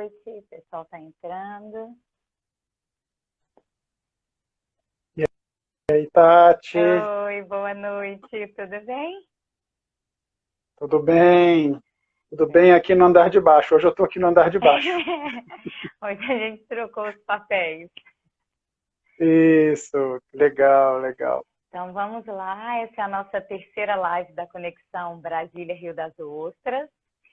noite. O pessoal está entrando. E aí, Tati, Oi, boa noite. Tudo bem? tudo bem? Tudo É. bem aqui no andar de baixo. Hoje eu estou aqui no andar de baixo. Hoje a gente trocou os papéis. Isso, legal, legal. Então vamos lá. Essa é a nossa terceira live da Conexão Brasília-Rio das Ostras.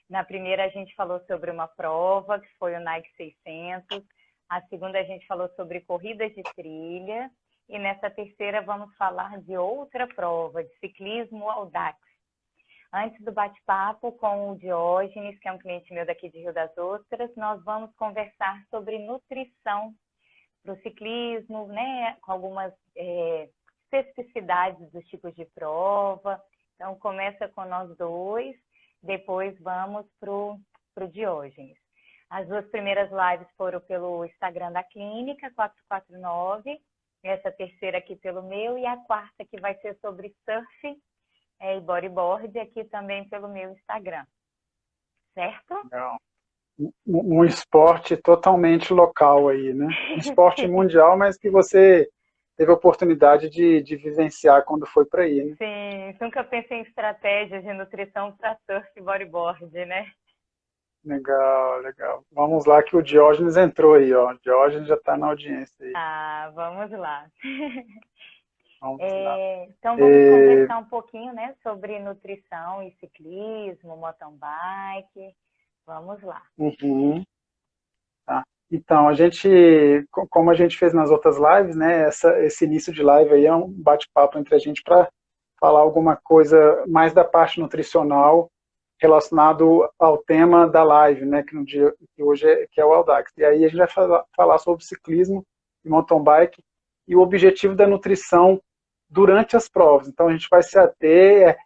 Na primeira a gente falou sobre uma prova, que foi o Nike 600. A segunda a gente falou sobre corridas de trilha. E nessa terceira vamos falar de outra prova, de ciclismo Audax. Antes do bate-papo com o Diógenes, que é um cliente meu daqui de Rio das Ostras, nós vamos conversar sobre nutrição para o ciclismo, né, com algumas especificidades dos tipos de prova. Então, começa com nós dois, depois vamos para o Diógenes. As duas primeiras lives foram pelo Instagram da Clínica, 449, essa terceira aqui pelo meu, e a quarta que vai ser sobre surf e bodyboard aqui também pelo meu Instagram. Certo? Legal. Um esporte totalmente local aí, né? Um esporte mundial, mas que você teve a oportunidade de vivenciar quando foi para aí, né? Sim, nunca pensei em estratégias de nutrição para surf e bodyboard, né? Legal, legal. Vamos lá que o Diógenes entrou aí, ó. O Diógenes já está na audiência aí. Ah, vamos lá. Vamos lá. Então vamos É, conversar um pouquinho, né, sobre nutrição e ciclismo, mountain bike. Vamos lá. uhum. Tá. Então, como a gente fez nas outras lives, né, esse início de live aí é um bate-papo entre a gente para falar alguma coisa mais da parte nutricional relacionado ao tema da live, né, que no dia que hoje que é o Audax. E aí a gente vai falar sobre ciclismo e mountain bike e o objetivo da nutrição durante as provas. Então a gente vai se ater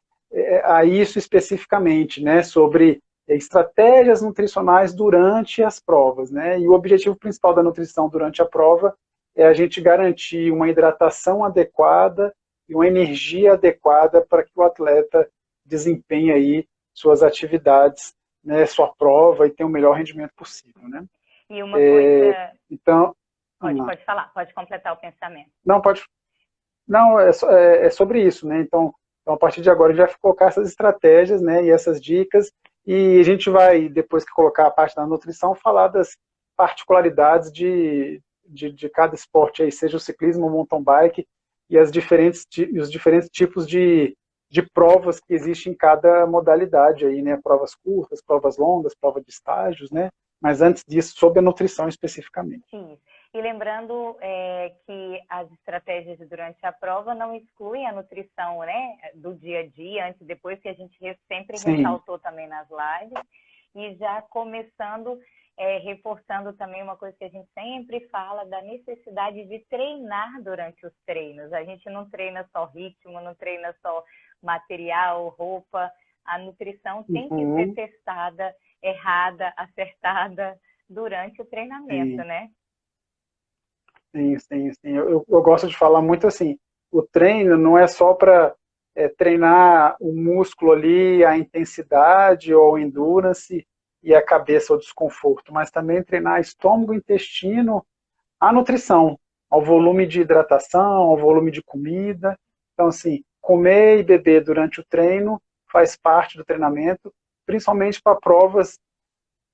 a isso especificamente, né, sobre estratégias nutricionais durante as provas, né? E o objetivo principal da nutrição durante a prova é a gente garantir uma hidratação adequada e uma energia adequada para que o atleta desempenhe aí suas atividades, né, sua prova e tenha o melhor rendimento possível, né? E uma coisa... Então, Pode falar, pode completar o pensamento. não pode, não é sobre isso, né? Então, a partir de agora a gente vai colocar essas estratégias, né, e essas dicas, e a gente vai, depois que colocar a parte da nutrição, falar das particularidades de cada esporte, aí, seja o ciclismo ou o mountain bike, e os diferentes tipos de provas que existem em cada modalidade, aí, né, provas curtas, provas longas, prova de estágios, né, mas antes disso, sobre a nutrição especificamente. Isso. E lembrando que as estratégias durante a prova não excluem a nutrição, né, do dia a dia, antes e depois, que a gente sempre Sim. ressaltou também nas lives. E já começando, reforçando também uma coisa que a gente sempre fala, da necessidade de treinar durante os treinos. A gente não treina só ritmo, não treina só material, roupa. A nutrição tem que ser testada, errada, acertada durante o treinamento, Sim. né? Sim, sim, sim. Eu gosto de falar muito assim, o treino não é só para treinar o músculo ali, a intensidade ou endurance e a cabeça ou desconforto, mas também treinar estômago, intestino, a nutrição, ao volume de hidratação, ao volume de comida. Então, assim, comer e beber durante o treino faz parte do treinamento, principalmente para provas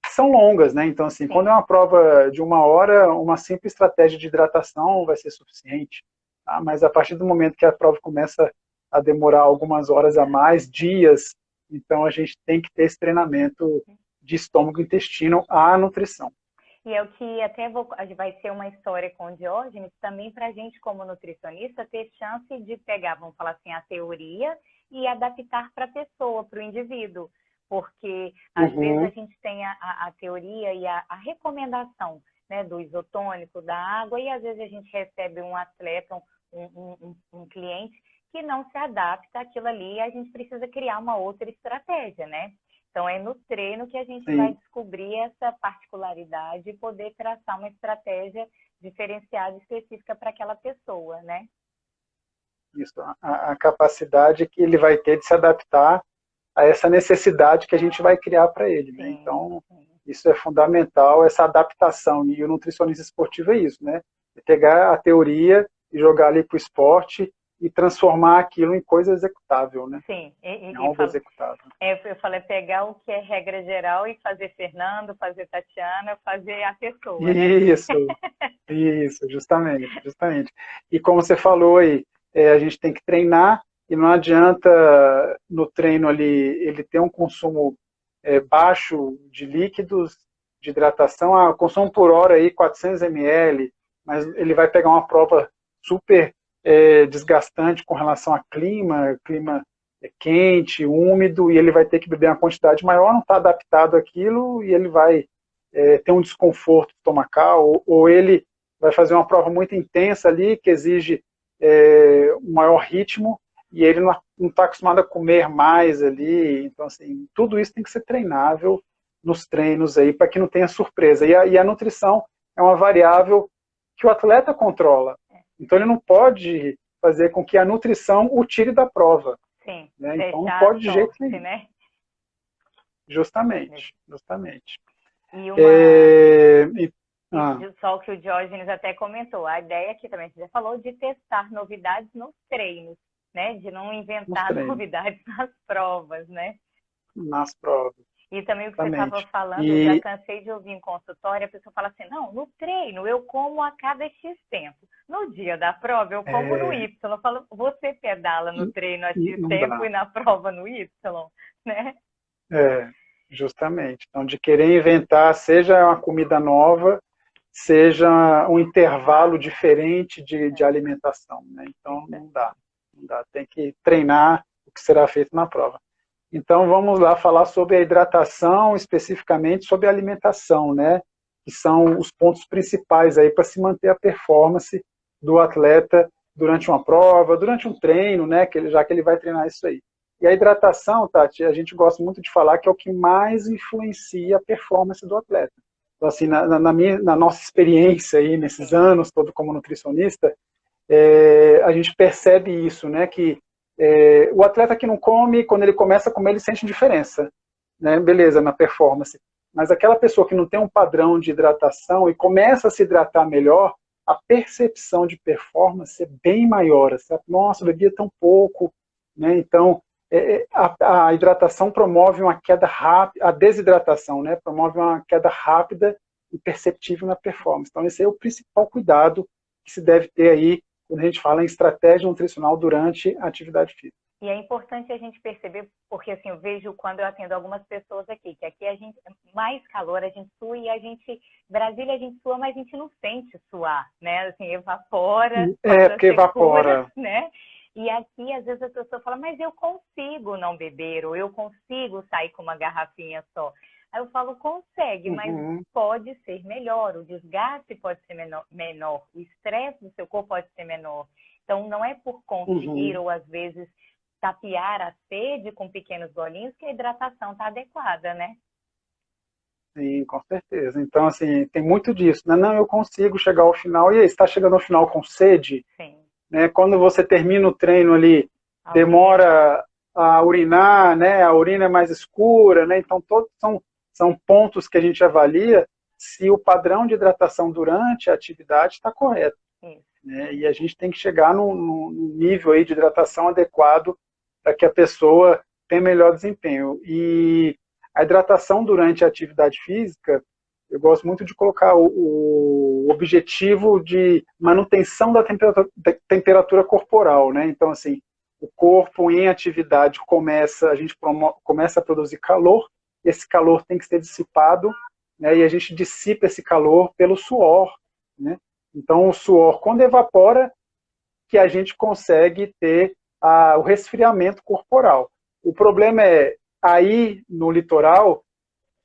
são longas, né? Então, assim, quando é uma prova de 1 hora, uma simples estratégia de hidratação vai ser suficiente. Tá? Mas a partir do momento que a prova começa a demorar algumas horas a mais, dias, então a gente tem que ter esse treinamento de estômago e intestino à nutrição. E é o que até vai ser uma história com o Diógenes, também para a gente, como nutricionista, ter chance de pegar, vamos falar assim, a teoria e adaptar para a pessoa, para o indivíduo. Porque, às vezes, a gente tem a teoria e a recomendação, né, do isotônico, da água, e às vezes a gente recebe um atleta, um cliente que não se adapta àquilo ali, e a gente precisa criar uma outra estratégia, né? Então, é no treino que a gente vai Sim. descobrir essa particularidade e poder traçar uma estratégia diferenciada, específica para aquela pessoa, né? Isso, a capacidade que ele vai ter de se adaptar a essa necessidade que a gente vai criar para ele, né? Sim, Então, sim. Isso é fundamental, essa adaptação. E o nutricionista esportivo é isso, né? É pegar a teoria e jogar ali para o esporte e transformar aquilo em coisa executável, né? Sim, Em algo executável. Eu falei pegar o que é regra geral e fazer Fernando, fazer Tatiana, fazer a pessoa, né? Isso, justamente. E como você falou aí, a gente tem que treinar e não adianta no treino ali ele ter um consumo baixo de líquidos, de hidratação, consumo por hora aí 400 ml, mas ele vai pegar uma prova super desgastante com relação a clima quente, úmido, e ele vai ter que beber uma quantidade maior, não está adaptado àquilo, e ele vai ter um desconforto estomacal, ou ele vai fazer uma prova muito intensa ali, que exige um maior ritmo, e ele não está acostumado a comer mais ali. Então, assim, tudo isso tem que ser treinável nos treinos aí, para que não tenha surpresa. E a nutrição é uma variável que o atleta controla. Então, ele não pode fazer com que a nutrição o tire da prova. Sim, né? Então, não pode de jeito nenhum. Né? Justamente. E só o que o Diógenes até comentou, a ideia aqui também, você já falou, de testar novidades nos treinos, né? De não inventar novidades nas provas, né? Nas provas. E também o que você estava falando, eu já cansei de ouvir em consultório, a pessoa fala assim, não, no treino eu como a cada X tempo. No dia da prova eu como no Y. Eu falo, você pedala no treino a X tempo e na prova no Y, né? Justamente. Então, de querer inventar, seja uma comida nova, seja um intervalo diferente de alimentação, né? Então, não dá. Tem que treinar o que será feito na prova. Então, vamos lá falar sobre a hidratação, especificamente sobre a alimentação, né? Que são os pontos principais aí para se manter a performance do atleta durante uma prova, durante um treino, né? Já que ele vai treinar isso aí. E a hidratação, Tati, a gente gosta muito de falar que é o que mais influencia a performance do atleta. Então, assim, na nossa experiência aí, nesses anos todo como nutricionista, a gente percebe isso, né? Que o atleta que não come, quando ele começa a comer, ele sente diferença, né? Beleza, na performance. Mas aquela pessoa que não tem um padrão de hidratação e começa a se hidratar melhor, a percepção de performance é bem maior. Sabe? Nossa, eu bebia tão pouco, né? Então, a hidratação promove uma queda rápida, a desidratação, né? Promove uma queda rápida e perceptível na performance. Então, esse é o principal cuidado que se deve ter aí quando a gente fala em estratégia nutricional durante a atividade física. E é importante a gente perceber, porque assim, eu vejo quando eu atendo algumas pessoas aqui, que aqui a gente, mais calor, a gente sua e Brasília a gente sua, mas a gente não sente suar, né? Assim, evapora. Porque evapora. Né? E aqui, às vezes, a pessoa fala, mas eu consigo não beber, ou eu consigo sair com uma garrafinha só. Aí eu falo, consegue, mas pode ser melhor, o desgaste pode ser menor, o estresse do seu corpo pode ser menor. Então, não é por conseguir, ou às vezes, tapear a sede com pequenos golinhos que a hidratação está adequada, né? Sim, com certeza. Então, assim, tem muito disso, né? Não, eu consigo chegar ao final. E aí, está chegando ao final com sede? Sim. Né? Quando você termina o treino ali, demora a urinar, né? A urina é mais escura, né? Então, todos são pontos que a gente avalia se o padrão de hidratação durante a atividade está correto. Né? E a gente tem que chegar num nível aí de hidratação adequado para que a pessoa tenha melhor desempenho. E a hidratação durante a atividade física, eu gosto muito de colocar o objetivo de manutenção da temperatura corporal. Né? Então, assim, o corpo em atividade a gente começa a produzir calor, esse calor tem que ser dissipado, né? E a gente dissipa esse calor pelo suor. Né? Então, o suor, quando evapora, que a gente consegue ter o resfriamento corporal. O problema é, aí no litoral,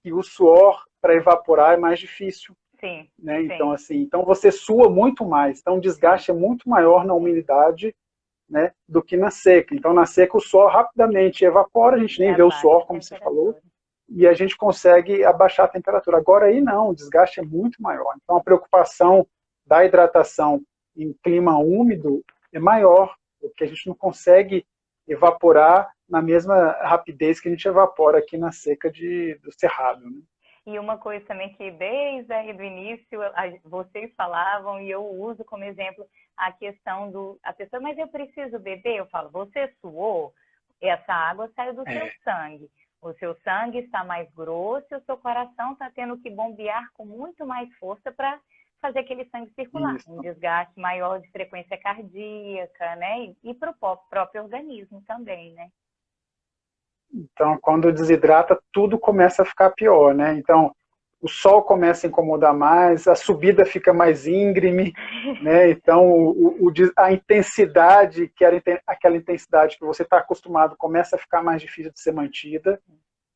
que o suor, para evaporar, é mais difícil. Sim, né? Então, assim, então, você sua muito mais. Então, o desgaste é muito maior na umidade, né, do que na seca. Então, na seca, o suor rapidamente evapora, a gente nem vê o suor, como você falou, e a gente consegue abaixar a temperatura. Agora aí não, o desgaste é muito maior. Então a preocupação da hidratação em clima úmido é maior, porque a gente não consegue evaporar na mesma rapidez que a gente evapora aqui na seca do cerrado. Né? E uma coisa também que desde o início vocês falavam, e eu uso como exemplo a questão a pessoa, mas eu preciso beber? Eu falo, você suou? Essa água saiu do seu sangue. O seu sangue está mais grosso e o seu coração está tendo que bombear com muito mais força para fazer aquele sangue circular. Isso. Um desgaste maior de frequência cardíaca, né? E para o próprio organismo também, né? Então, quando desidrata, tudo começa a ficar pior, né? Então, o sol começa a incomodar mais, a subida fica mais íngreme, né? Então, a intensidade, que era aquela intensidade que você está acostumado, começa a ficar mais difícil de ser mantida.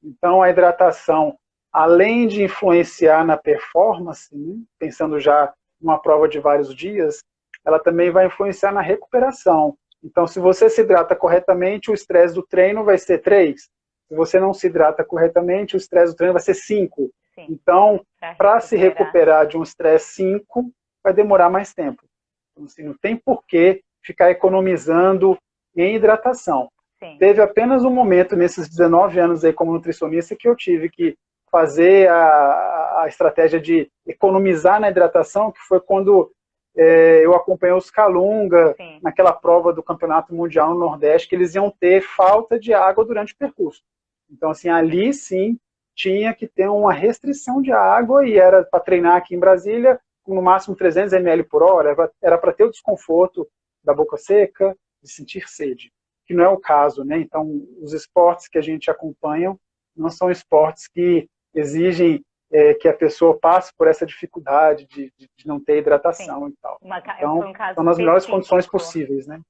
Então, a hidratação, além de influenciar na performance, né? Pensando já numa prova de vários dias, ela também vai influenciar na recuperação. Então, se você se hidrata corretamente, o estresse do treino vai ser 3. Se você não se hidrata corretamente, o estresse do treino vai ser 5. Sim. Então, para se recuperar de um estresse 5, vai demorar mais tempo. Então, assim, não tem porquê ficar economizando em hidratação. Sim. Teve apenas um momento nesses 19 anos aí como nutricionista que eu tive que fazer a estratégia de economizar na hidratação, que foi quando eu acompanhei os Calunga, sim, naquela prova do Campeonato Mundial no Nordeste, que eles iam ter falta de água durante o percurso. Então, assim, ali sim tinha que ter uma restrição de água e era para treinar aqui em Brasília com no máximo 300 ml por hora, era para ter o desconforto da boca seca, de sentir sede, que não é o caso, né? Então, os esportes que a gente acompanha não são esportes que exigem que a pessoa passe por essa dificuldade de não ter hidratação. Sim, e tal. Então, são nas melhores condições possíveis, né?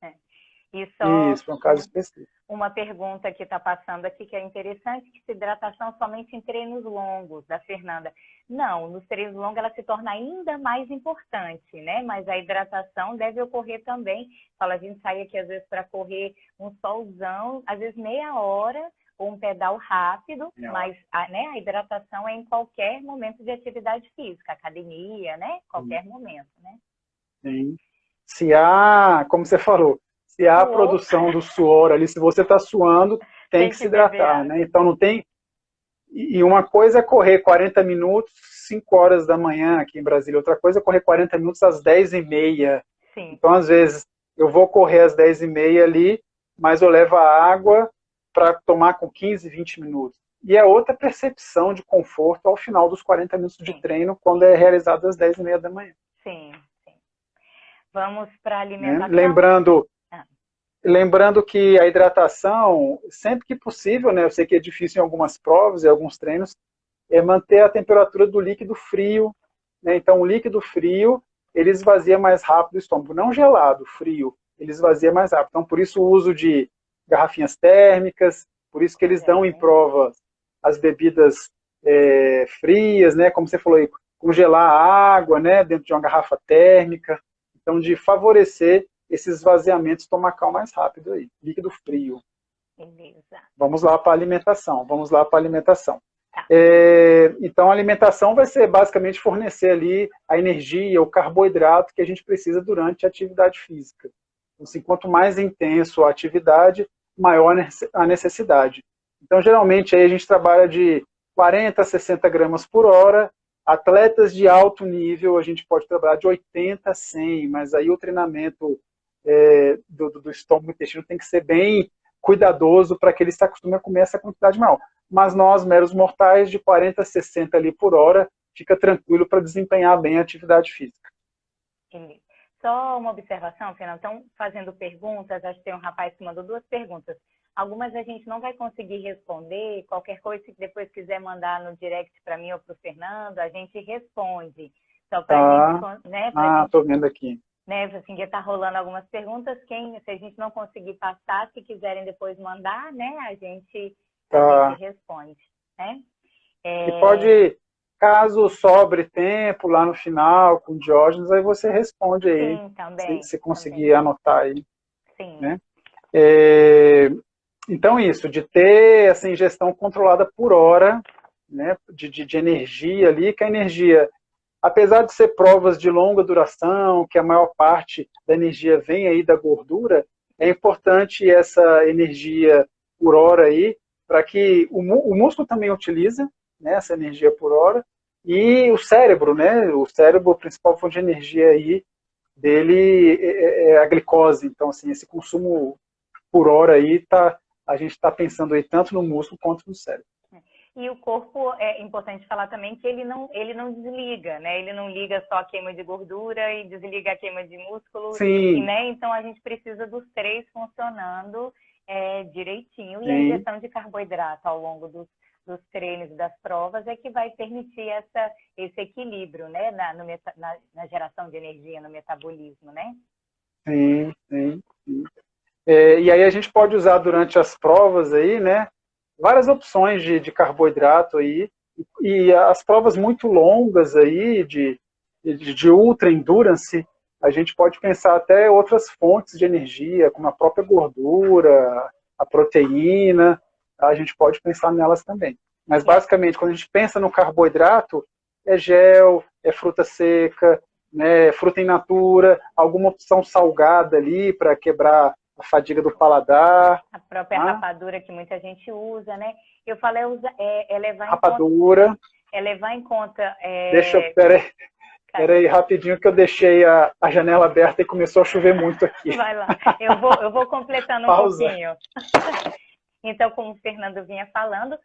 Isso, foi um caso específico. Uma pergunta que está passando aqui, que é interessante, que se hidratação somente em treinos longos, da Fernanda. Não, nos treinos longos ela se torna ainda mais importante, né? Mas a hidratação deve ocorrer também. Fala, a gente sai aqui às vezes para correr um solzão, às vezes meia hora, ou um pedal rápido, mas né, a hidratação é em qualquer momento de atividade física, academia, né? Qualquer momento, né? Sim. Se há, como você falou, se há a produção do suor ali, se você está suando, tem que se hidratar, né? Então não tem... E uma coisa é correr 40 minutos, 5 horas da manhã aqui em Brasília, outra coisa é correr 40 minutos às 10h30. Sim. Então, às vezes, eu vou correr às 10h30 ali, mas eu levo a água para tomar com 15, 20 minutos. E é outra percepção de conforto ao final dos 40 minutos de treino, quando é realizado às 10h30 da manhã. Sim, sim. Vamos para a alimentação. Lembrando que a hidratação, sempre que possível, né, eu sei que é difícil em algumas provas e alguns treinos, é manter a temperatura do líquido frio, né? Então, o líquido frio, ele esvazia mais rápido o estômago. Não gelado, frio, ele esvazia mais rápido. Então, por isso o uso de garrafinhas térmicas, por isso que eles dão em prova as bebidas frias, né? Como você falou aí, congelar a água, né, dentro de uma garrafa térmica. Então, de favorecer esses esvaziamentos estomacal mais rápido aí, líquido frio. Beleza. Vamos lá para a alimentação, Tá. Então, a alimentação vai ser basicamente fornecer ali a energia, o carboidrato que a gente precisa durante a atividade física. Então, assim, quanto mais intenso a atividade, maior a necessidade. Então, geralmente, aí a gente trabalha de 40 a 60 gramas por hora. Atletas de alto nível, a gente pode trabalhar de 80 a 100, mas aí o treinamento do estômago e intestino tem que ser bem cuidadoso para que ele se acostume a comer essa quantidade maior. Mas nós, meros mortais, de 40 a 60 ali por hora, fica tranquilo para desempenhar bem a atividade física. Só uma observação, Fernando. Então, fazendo perguntas, acho que tem um rapaz que mandou 2 perguntas. Algumas a gente não vai conseguir responder. Qualquer coisa, se depois quiser mandar no direct para mim ou para o Fernando, a gente responde. Só para gente, né? Estou vendo aqui. Né, assim, já está rolando algumas perguntas. Se a gente não conseguir passar, se quiserem depois mandar, né? A gente responde, né? E pode, caso sobre tempo lá no final com o Diógenes, aí você responde aí. Sim, também. Se conseguir anotar aí. Sim. Né? Então, isso, de ter essa ingestão controlada por hora, né, de energia ali, que a energia, apesar de ser provas de longa duração, que a maior parte da energia vem aí da gordura, é importante essa energia por hora aí, para que o músculo também utiliza, né, essa energia por hora, e o cérebro, né, o cérebro, a principal fonte de energia aí dele é a glicose. Então, assim, esse consumo por hora aí, a gente está pensando aí tanto no músculo quanto no cérebro. E o corpo, é importante falar também que ele não desliga, né? Ele não liga só a queima de gordura e desliga a queima de músculo, Sim. né? Então a gente precisa dos três funcionando direitinho. E a Sim. ingestão de carboidrato ao longo dos treinos e das provas é que vai permitir esse equilíbrio, né? Na geração de energia, no metabolismo, né? Sim, sim, sim. E aí a gente pode usar durante as provas aí, né? Várias opções de carboidrato aí, e as provas muito longas aí, de ultra endurance, a gente pode pensar até outras fontes de energia, como a própria gordura, a proteína, a gente pode pensar nelas também. Mas basicamente, quando a gente pensa no carboidrato, é gel, é fruta seca, né, fruta in natura, alguma opção salgada ali para quebrar a fadiga do paladar. A própria rapadura que muita gente usa, né? Eu falei levar rapadura. em conta... É levar em conta... Peraí, rapidinho que eu deixei a janela aberta e começou a chover muito aqui. Vai lá, eu vou completando um pouquinho. Então, como o Fernando vinha falando,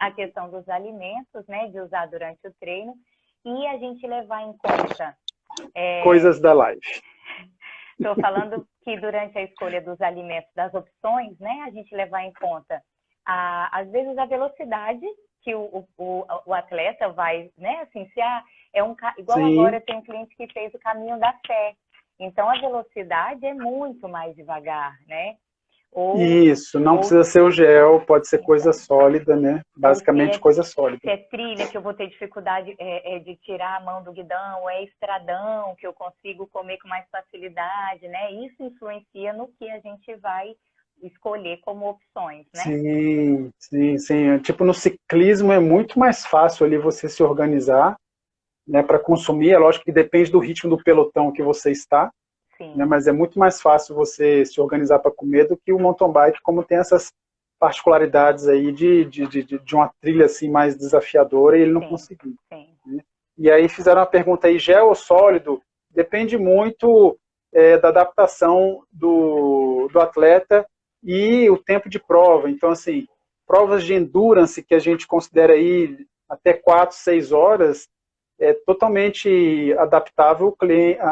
a questão dos alimentos, né? De usar durante o treino. E a gente levar em conta... coisas da live. Estou falando que durante a escolha dos alimentos, das opções, né, a gente levar em conta, às vezes, a velocidade que o atleta vai, né, assim, se igual Sim. Agora tem um cliente que fez o caminho da fé. Então, a velocidade é muito mais devagar, né? Isso, não precisa ser o gel, pode ser coisa sólida, né? Basicamente coisa sólida. Se é trilha que eu vou ter dificuldade de tirar a mão do guidão, é estradão que eu consigo comer com mais facilidade, né? Isso influencia no que a gente vai escolher como opções, né? Sim, sim, sim. Tipo, no ciclismo é muito mais fácil ali você se organizar, né, para consumir. É lógico que depende do ritmo do pelotão que você está. Né, mas é muito mais fácil você se organizar para comer do que o mountain bike, como tem essas particularidades aí de uma trilha assim mais desafiadora e ele não conseguiu. Né? E aí fizeram uma pergunta aí, gel ou sólido? Depende muito da adaptação do atleta e o tempo de prova. Então, assim, provas de endurance que a gente considera aí até 4, 6 horas, é totalmente adaptável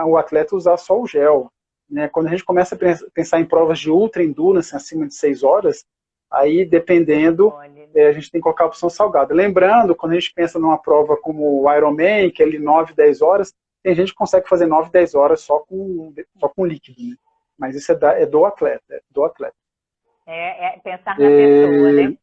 o atleta usar só o gel. Né? Quando a gente começa a pensar em provas de ultra endurance acima de 6 horas, aí dependendo, a gente tem que colocar a opção salgada. Lembrando, quando a gente pensa numa prova como o Ironman, que é ali 9, 10 horas, tem gente que consegue fazer 9, 10 horas só com líquido. Né? Mas isso é do atleta. Pensar na pessoa, né?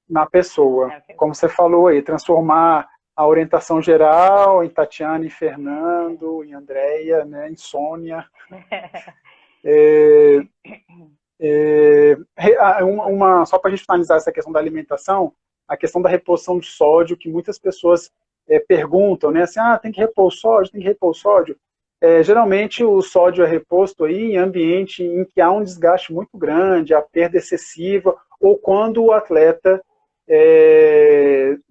Na pessoa. Como você falou aí, transformar a orientação geral em Tatiana, em Fernando, em Andréia, né, em Sônia. Só para a gente finalizar essa questão da alimentação, a questão da reposição de sódio, que muitas pessoas perguntam, né, assim, tem que repor o sódio, tem que repor o sódio. Geralmente o sódio é reposto aí em ambiente em que há um desgaste muito grande, a perda excessiva, ou quando o atleta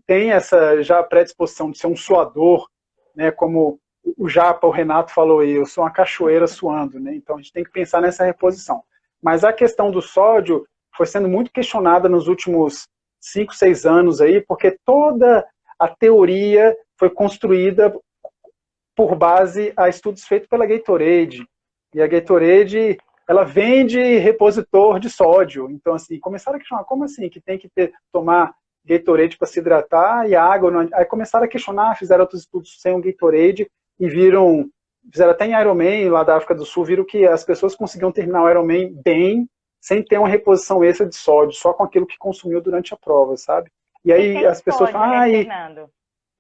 tem essa já predisposição de ser um suador, né, como o Japa, o Renato falou aí, eu sou uma cachoeira suando, né, então a gente tem que pensar nessa reposição. Mas a questão do sódio foi sendo muito questionada nos últimos 5, 6 anos aí, porque toda a teoria foi construída por base a estudos feitos pela Gatorade, e a Gatorade ela vende repositor de sódio. Então, assim, começaram a questionar, como assim, que tem que tomar Gatorade para se hidratar e água? Não... Aí começaram a questionar, fizeram outros estudos sem o Gatorade e fizeram até em Ironman, lá da África do Sul, viram que as pessoas conseguiam terminar o Ironman bem, sem ter uma reposição extra de sódio, só com aquilo que consumiu durante a prova, sabe? E aí as pessoas falam, Fernando?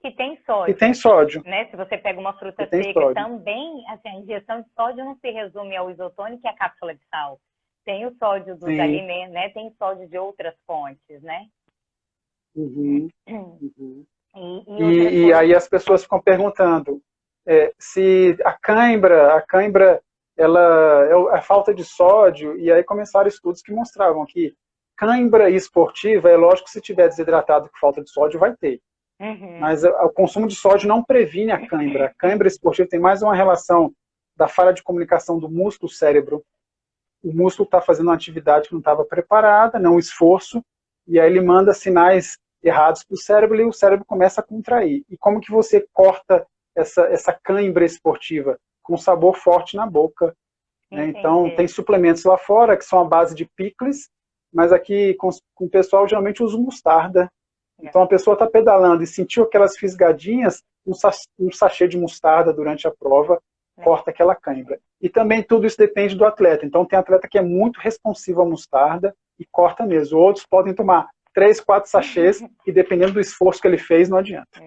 Que tem sódio. Que tem sódio. Né? Se você pega uma fruta seca, sódio. Também, assim, a ingestão de sódio não se resume ao isotônico e à cápsula de sal. Tem o sódio dos alimentos, né? Tem sódio de outras fontes, né? Uhum. E aí as pessoas ficam perguntando se a cãibra ela é a falta de sódio, e aí começaram estudos que mostravam que cãibra esportiva, é lógico que se tiver desidratado com falta de sódio, vai ter. Mas o consumo de sódio não previne a cãibra. A cãibra esportiva tem mais uma relação da falha de comunicação do músculo-cérebro. O músculo está fazendo uma atividade que não estava preparada, não um esforço, e aí ele manda sinais errados para o cérebro e o cérebro começa a contrair. E como que você corta essa cãibra esportiva? Com sabor forte na boca. Né? Então, tem suplementos lá fora que são à base de picles, mas aqui com o pessoal geralmente usa mostarda. Então, a pessoa está pedalando e sentiu aquelas fisgadinhas, um sachê de mostarda durante a prova corta aquela cãibra. E também tudo isso depende do atleta. Então, tem atleta que é muito responsivo à mostarda e corta mesmo. Outros podem tomar 3, 4 sachês e dependendo do esforço que ele fez, não adianta.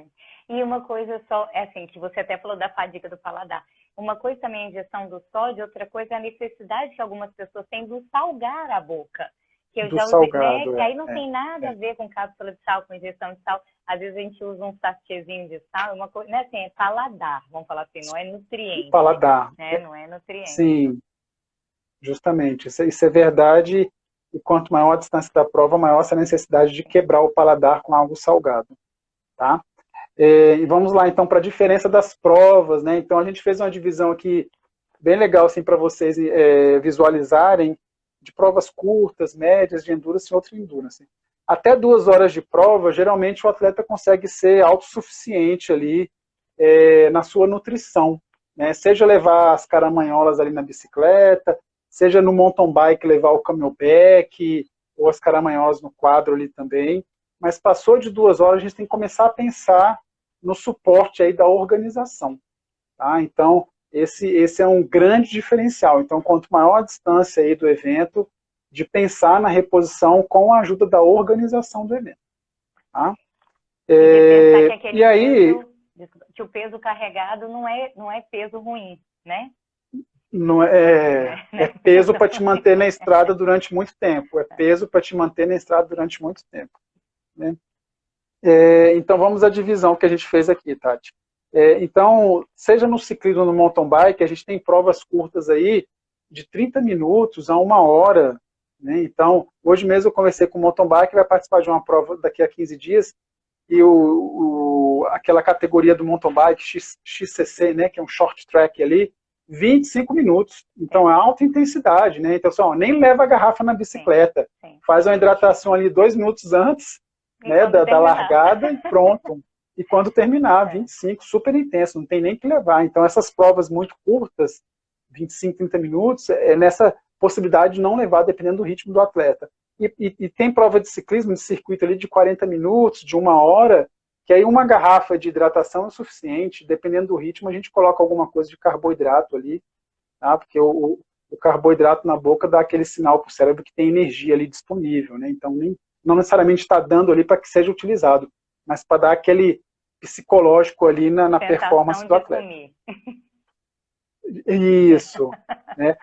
E uma coisa só, é assim, que você até falou da fadiga do paladar. Uma coisa também é a ingestão do sódio, outra coisa é a necessidade que algumas pessoas têm do salgar a boca. Que eu do já usei, salgado, que aí não tem nada a ver com cápsula de sal, com injeção de sal. Às vezes a gente usa um sachêzinho de sal, uma coisa, não é assim, é paladar, vamos falar assim, não é nutriente. Paladar. Né? Não é nutriente. Sim, justamente. Isso é verdade. E quanto maior a distância da prova, maior essa necessidade de quebrar o paladar com algo salgado. Tá? E vamos lá, então, para a diferença das provas. Né? Então, a gente fez uma divisão aqui bem legal assim, para vocês visualizarem de provas curtas, médias, de endurance e outra endurance. Até 2 horas de prova, geralmente o atleta consegue ser autossuficiente ali na sua nutrição. Né? Seja levar as caramanholas ali na bicicleta, seja no mountain bike levar o camelback, ou as caramanholas no quadro ali também. Mas passou de 2 horas, a gente tem que começar a pensar no suporte aí da organização. Tá? Então, esse é um grande diferencial. Então, quanto maior a distância aí do evento, de pensar na reposição com a ajuda da organização do evento. Tá? E aí, que o peso carregado não é peso ruim, né? Não é peso para te manter na estrada durante muito tempo. É peso para te manter na estrada durante muito tempo. Né? Então, vamos à divisão que a gente fez aqui, Tati. Então, seja no ciclismo ou no mountain bike, a gente tem provas curtas aí de 30 minutos a 1 hora. Né? Então, hoje mesmo eu conversei com o mountain bike, vai participar de uma prova daqui a 15 dias, e aquela categoria do mountain bike, XCC, né, que é um short track ali, 25 minutos. Então, é alta intensidade. Né? Então, nem leva a garrafa na bicicleta. Sim. Faz uma hidratação ali 2 minutos antes, né, da largada e pronto. E quando terminar, 25, super intenso, não tem nem que levar. Então, essas provas muito curtas, 25, 30 minutos, é nessa possibilidade de não levar, dependendo do ritmo do atleta. E tem prova de ciclismo de circuito ali de 40 minutos, de 1 hora, que aí uma garrafa de hidratação é suficiente. Dependendo do ritmo, a gente coloca alguma coisa de carboidrato ali, tá? Porque o carboidrato na boca dá aquele sinal para o cérebro que tem energia ali disponível. Né? Então, não necessariamente está dando ali para que seja utilizado, mas para dar aquele psicológico ali na performance do atleta. Isso. Né?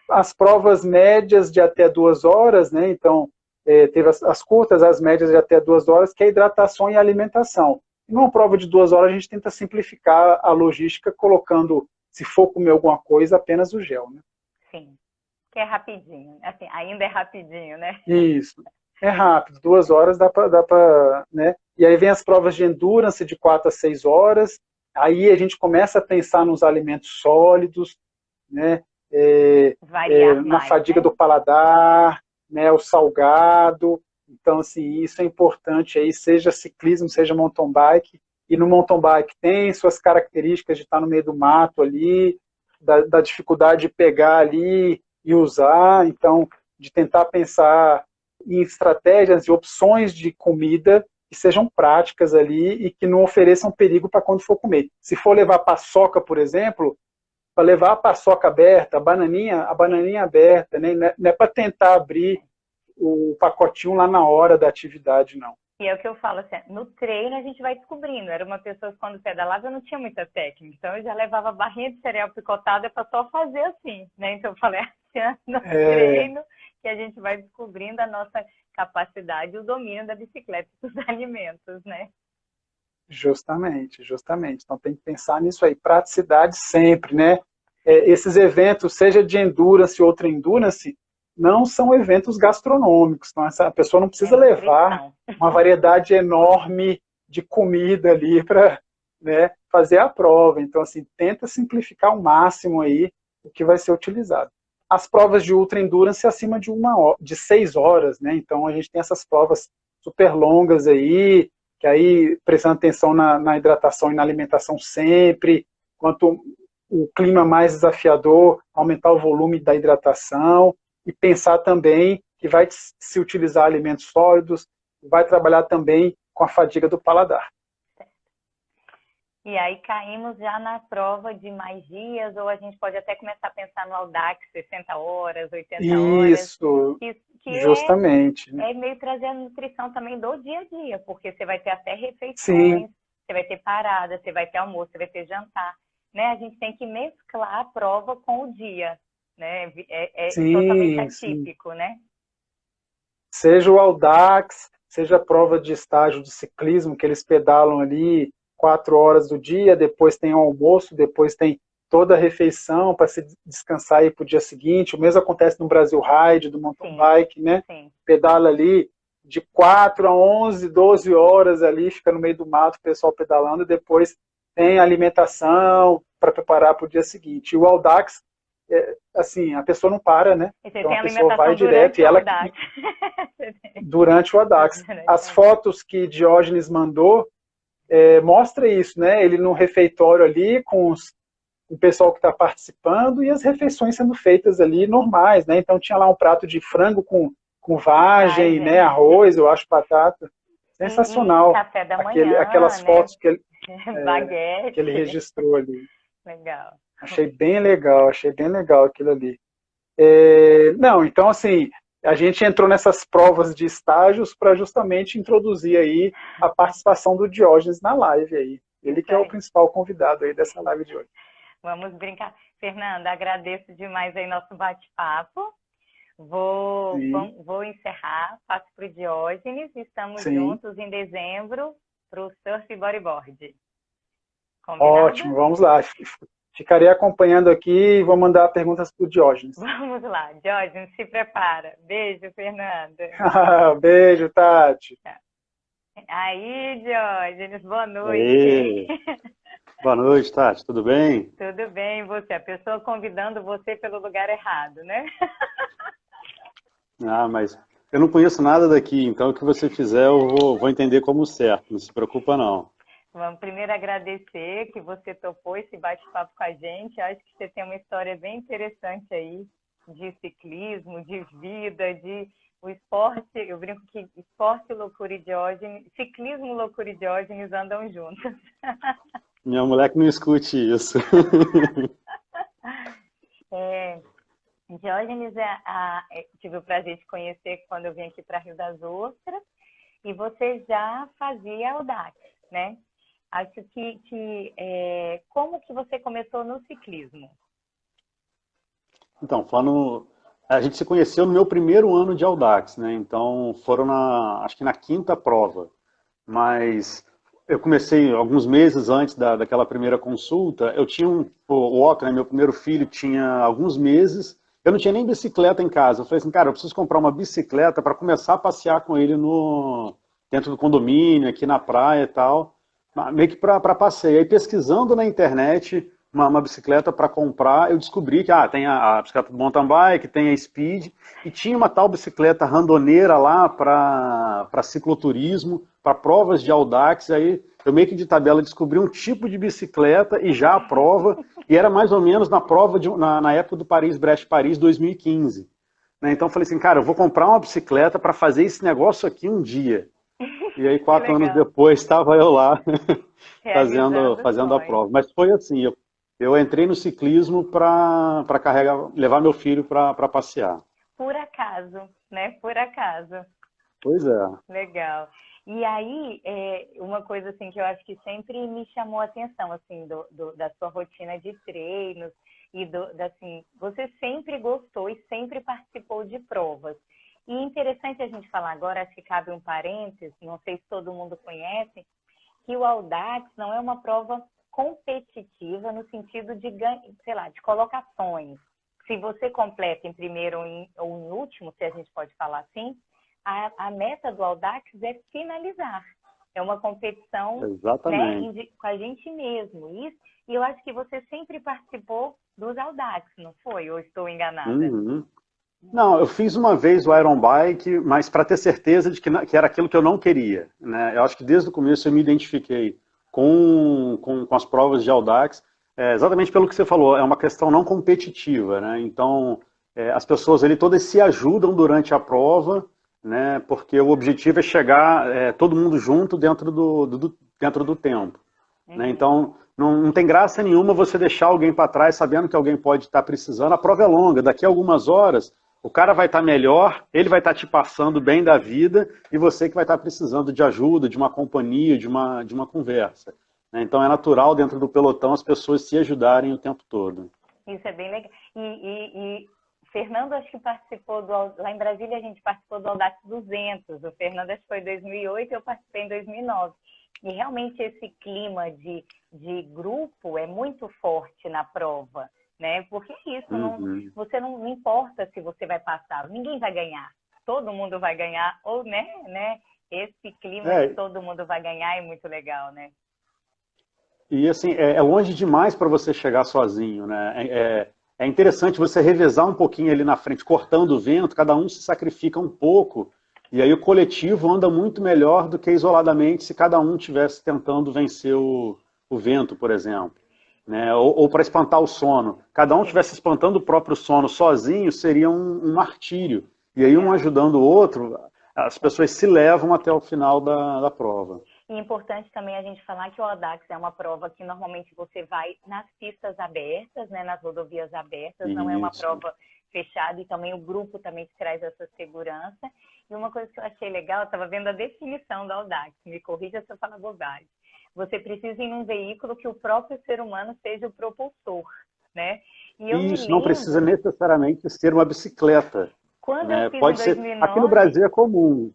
As provas médias de até 2 horas, né? Então, teve as curtas, as médias de até 2 horas, que é hidratação e alimentação. E numa prova de 2 horas, a gente tenta simplificar a logística, colocando, se for comer alguma coisa, apenas o gel. Né? Sim, que é rapidinho. Assim, ainda é rapidinho, né? Isso. É rápido, 2 horas dá para, né? E aí vem as provas de endurance de 4 a 6 horas, aí a gente começa a pensar nos alimentos sólidos, né? Na fadiga, né? Do paladar, né? O salgado. Então, assim, isso é importante aí, seja ciclismo, seja mountain bike. E no mountain bike tem suas características de estar no meio do mato ali, da dificuldade de pegar ali e usar, então, de tentar pensar em estratégias e opções de comida que sejam práticas ali e que não ofereçam perigo para quando for comer. Se for levar paçoca, por exemplo, para levar a paçoca aberta, a bananinha aberta, né? Não é para tentar abrir o pacotinho lá na hora da atividade, não. E é o que eu falo, assim, no treino a gente vai descobrindo. Era uma pessoa que quando pedalava eu não tinha muita técnica, então eu já levava barrinha de cereal picotada para só fazer assim, né? Então eu falei, assim, no treino que a gente vai descobrindo a nossa capacidade e o domínio da bicicleta e dos alimentos, né? Justamente. Então tem que pensar nisso aí, praticidade sempre, né? Esses eventos, seja de endurance ou outra endurance, não são eventos gastronômicos. Então, a pessoa não precisa levar uma variedade enorme de comida ali para, né, fazer a prova. Então, assim, tenta simplificar ao máximo aí o que vai ser utilizado. As provas de ultra endurance acima de 6 horas, né? Então a gente tem essas provas super longas aí, que aí prestando atenção na hidratação e na alimentação sempre, quanto o clima mais desafiador, aumentar o volume da hidratação e pensar também que vai se utilizar alimentos sólidos, vai trabalhar também com a fadiga do paladar. E aí caímos já na prova de mais dias, ou a gente pode até começar a pensar no Audax, 60 horas, 80 horas. Isso, que justamente. É meio trazer a nutrição também do dia a dia, porque você vai ter até refeições, Sim. Você vai ter parada, você vai ter almoço, você vai ter jantar. Né? A gente tem que mesclar a prova com o dia. Né? Sim, totalmente atípico, né? Seja o Audax, seja a prova de estágio de ciclismo, que eles pedalam ali 4 horas do dia, depois tem o almoço, depois tem toda a refeição para se descansar aí para o dia seguinte. O mesmo acontece no Brasil Ride, do mountain bike, né? Sim. Pedala ali de 4 a 11, 12 horas ali, fica no meio do mato, o pessoal pedalando, e depois tem alimentação para preparar para o dia seguinte. E o Audax, assim, a pessoa não para, né? Então a pessoa vai direto e ela durante o Audax. As fotos que Diógenes mandou mostra isso, né? Ele no refeitório ali com o pessoal que está participando e as refeições sendo feitas ali normais, né? Então tinha lá um prato de frango com vagem, né? Arroz, eu acho, batata. Sensacional. E café da manhã, aquelas fotos que baguete. Ele registrou ali. Legal. Achei bem legal aquilo ali. Não, então assim, a gente entrou nessas provas de estágios para justamente introduzir aí a participação do Diógenes na live aí. Ele que é o principal convidado aí dessa live de hoje. Vamos brincar. Fernanda, agradeço demais aí nosso bate-papo. Vou encerrar, passo para o Diógenes. Estamos juntos em dezembro para o Surf e Bodyboard. Combinado? Ótimo, vamos lá. Ficarei acompanhando aqui e vou mandar perguntas para o Diógenes. Vamos lá, Diógenes, se prepara. Beijo, Fernanda. Beijo, Tati. Aí, Diógenes, boa noite. Boa noite, Tati, tudo bem? Tudo bem, você? A pessoa convidando você pelo lugar errado, né? Mas eu não conheço nada daqui, então o que você fizer eu vou entender como certo, não se preocupa não. Vamos primeiro agradecer que você topou esse bate-papo com a gente. Acho que você tem uma história bem interessante aí de ciclismo, de vida, de o esporte. Eu brinco que esporte, loucura e Diógenes, ciclismo, loucura e Diógenes andam juntos. Minha mulher que não escute isso. Diógenes, tive o prazer de conhecer quando eu vim aqui para Rio das Ostras, e você já fazia Audax, né? Acho que como que você começou no ciclismo? Então, a gente se conheceu no meu primeiro ano de Audax, né? Então, foram acho que na 5ª prova. Mas eu comecei alguns meses antes daquela primeira consulta. Eu tinha o Otto, né, meu primeiro filho, tinha alguns meses. Eu não tinha nem bicicleta em casa. Eu falei assim, cara, eu preciso comprar uma bicicleta para começar a passear com ele dentro do condomínio, aqui na praia e tal. Meio que para passeio. Aí pesquisando na internet uma bicicleta para comprar, eu descobri que tem a bicicleta do mountain bike, tem a Speed, e tinha uma tal bicicleta randoneira lá para cicloturismo, para provas de Audax. Aí eu meio que de tabela descobri um tipo de bicicleta e já a prova, e era mais ou menos na prova na época do Paris-Brest-Paris 2015. Né? Então eu falei assim, cara, eu vou comprar uma bicicleta para fazer esse negócio aqui um dia. E aí 4 anos depois estava eu lá fazendo a prova. Mas foi assim, eu entrei no ciclismo para levar meu filho para passear. Por acaso, né? Por acaso. Pois é. Legal. E aí, uma coisa assim que eu acho que sempre me chamou a atenção, assim, da sua rotina de treinos e assim, você sempre gostou e sempre participou de provas. E interessante a gente falar agora, acho que cabe um parênteses, não sei se todo mundo conhece, que o Audax não é uma prova competitiva no sentido de colocações. se você completa em primeiro ou em último, se a gente pode falar assim, a meta do Audax é finalizar. É uma competição, né, com a gente mesmo. E eu acho que você sempre participou dos Audax, não foi? Ou estou enganada? Uhum. Não, eu fiz uma vez o Iron Bike, mas para ter certeza de que era aquilo que eu não queria, né? Eu acho que desde o começo eu me identifiquei com as provas de Audax, exatamente pelo que você falou, é uma questão não competitiva, né? Então, as pessoas ali todas se ajudam durante a prova, né? Porque o objetivo é chegar todo mundo junto dentro do tempo, né? Então, não tem graça nenhuma você deixar alguém para trás sabendo que alguém pode estar precisando. A prova é longa, daqui a algumas horas o cara vai estar melhor, ele vai estar te passando bem da vida e você que vai estar precisando de ajuda, de uma companhia, de uma conversa. Então é natural dentro do pelotão as pessoas se ajudarem o tempo todo. Isso é bem legal. E Fernando acho que participou lá em Brasília a gente participou do Audax 200. O Fernando acho que foi em 2008 e eu participei em 2009. E realmente esse clima de grupo é muito forte na prova, né? Porque isso, você não importa se você vai passar, ninguém vai ganhar, todo mundo vai ganhar, ou né? Esse clima de todo mundo vai ganhar é muito legal, né? E assim, é longe demais para você chegar sozinho, né? É interessante você revezar um pouquinho ali na frente, cortando o vento, cada um se sacrifica um pouco, e aí o coletivo anda muito melhor do que isoladamente se cada um estivesse tentando vencer o vento, por exemplo. Né? Ou para espantar o sono. Cada um estivesse espantando o próprio sono sozinho, seria um martírio. E aí um ajudando o outro, as pessoas se levam até o final da prova. E é importante também a gente falar que o Audax é uma prova que normalmente você vai nas pistas abertas, né, nas rodovias abertas, Isso. Não é uma prova fechada, e também o grupo também te traz essa segurança. E uma coisa que eu achei legal, eu estava vendo a definição do Audax, me corrija se eu falar bobagem. Você precisa ir num veículo que o próprio ser humano seja o propulsor, né? E eu Isso, não precisa necessariamente ser uma bicicleta. Quando eu fiz Pode em 2009, aqui no Brasil é comum.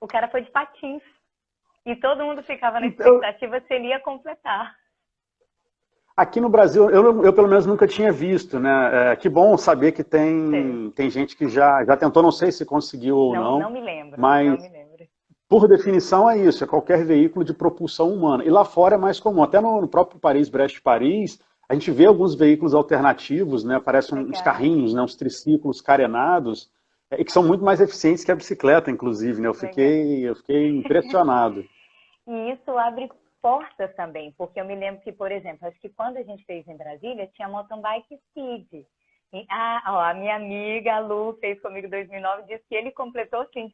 O cara foi de patins. E todo mundo ficava na expectativa se ele ia completar. Aqui no Brasil, eu pelo menos nunca tinha visto, né? Que bom saber que tem gente que já tentou, não sei se conseguiu ou não. Não me lembro, mas não me lembro. Por definição é isso, é qualquer veículo de propulsão humana. E lá fora é mais comum, até no próprio Paris-Brest-Paris, a gente vê alguns veículos alternativos, né? Parecem uns carrinhos, né? Uns triciclos carenados, e que são muito mais eficientes que a bicicleta, inclusive, né? Eu fiquei impressionado. E isso abre portas também, porque eu me lembro que, por exemplo, acho que quando a gente fez em Brasília, tinha mountain bike speed. E, a minha amiga, a Lu, fez comigo em 2009, disse que ele completou assim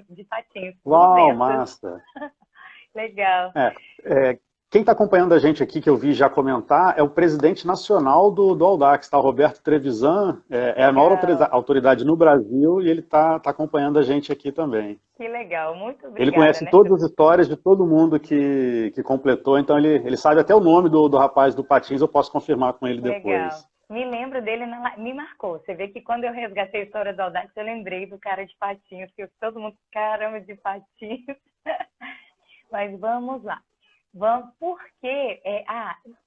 de patins. Uau, massa! Legal. Quem está acompanhando a gente aqui, que eu vi já comentar, é o presidente nacional do Audax, tá? O Roberto Trevisan, é a maior autoridade no Brasil e ele está acompanhando a gente aqui também. Que legal, muito obrigada. Ele conhece todas as histórias de todo mundo que completou, então ele sabe até o nome do rapaz do patins, eu posso confirmar com ele depois. Legal. Me lembro dele, me marcou. Você vê que quando eu resgatei a história do Audax, eu lembrei do cara de patins, que todo mundo, caramba, de patins. Mas vamos lá. Porque,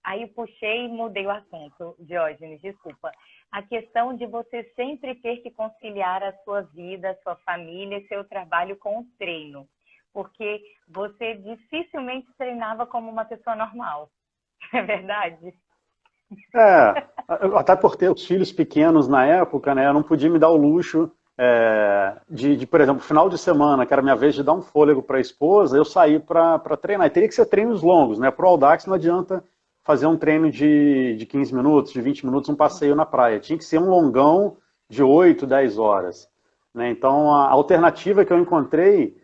aí eu puxei e mudei o assunto, Diógenes, desculpa. A questão de você sempre ter que conciliar a sua vida, a sua família e seu trabalho com o treino. Porque você dificilmente treinava como uma pessoa normal. É verdade? Até por ter os filhos pequenos na época, né, eu não podia me dar o luxo de, por exemplo, final de semana, que era a minha vez de dar um fôlego para a esposa, eu saí para treinar. E teria que ser treinos longos, né? Para o Audax não adianta fazer um treino de 15 minutos, de 20 minutos, um passeio na praia. Tinha que ser um longão de 8, 10 horas. Né? Então, a alternativa que eu encontrei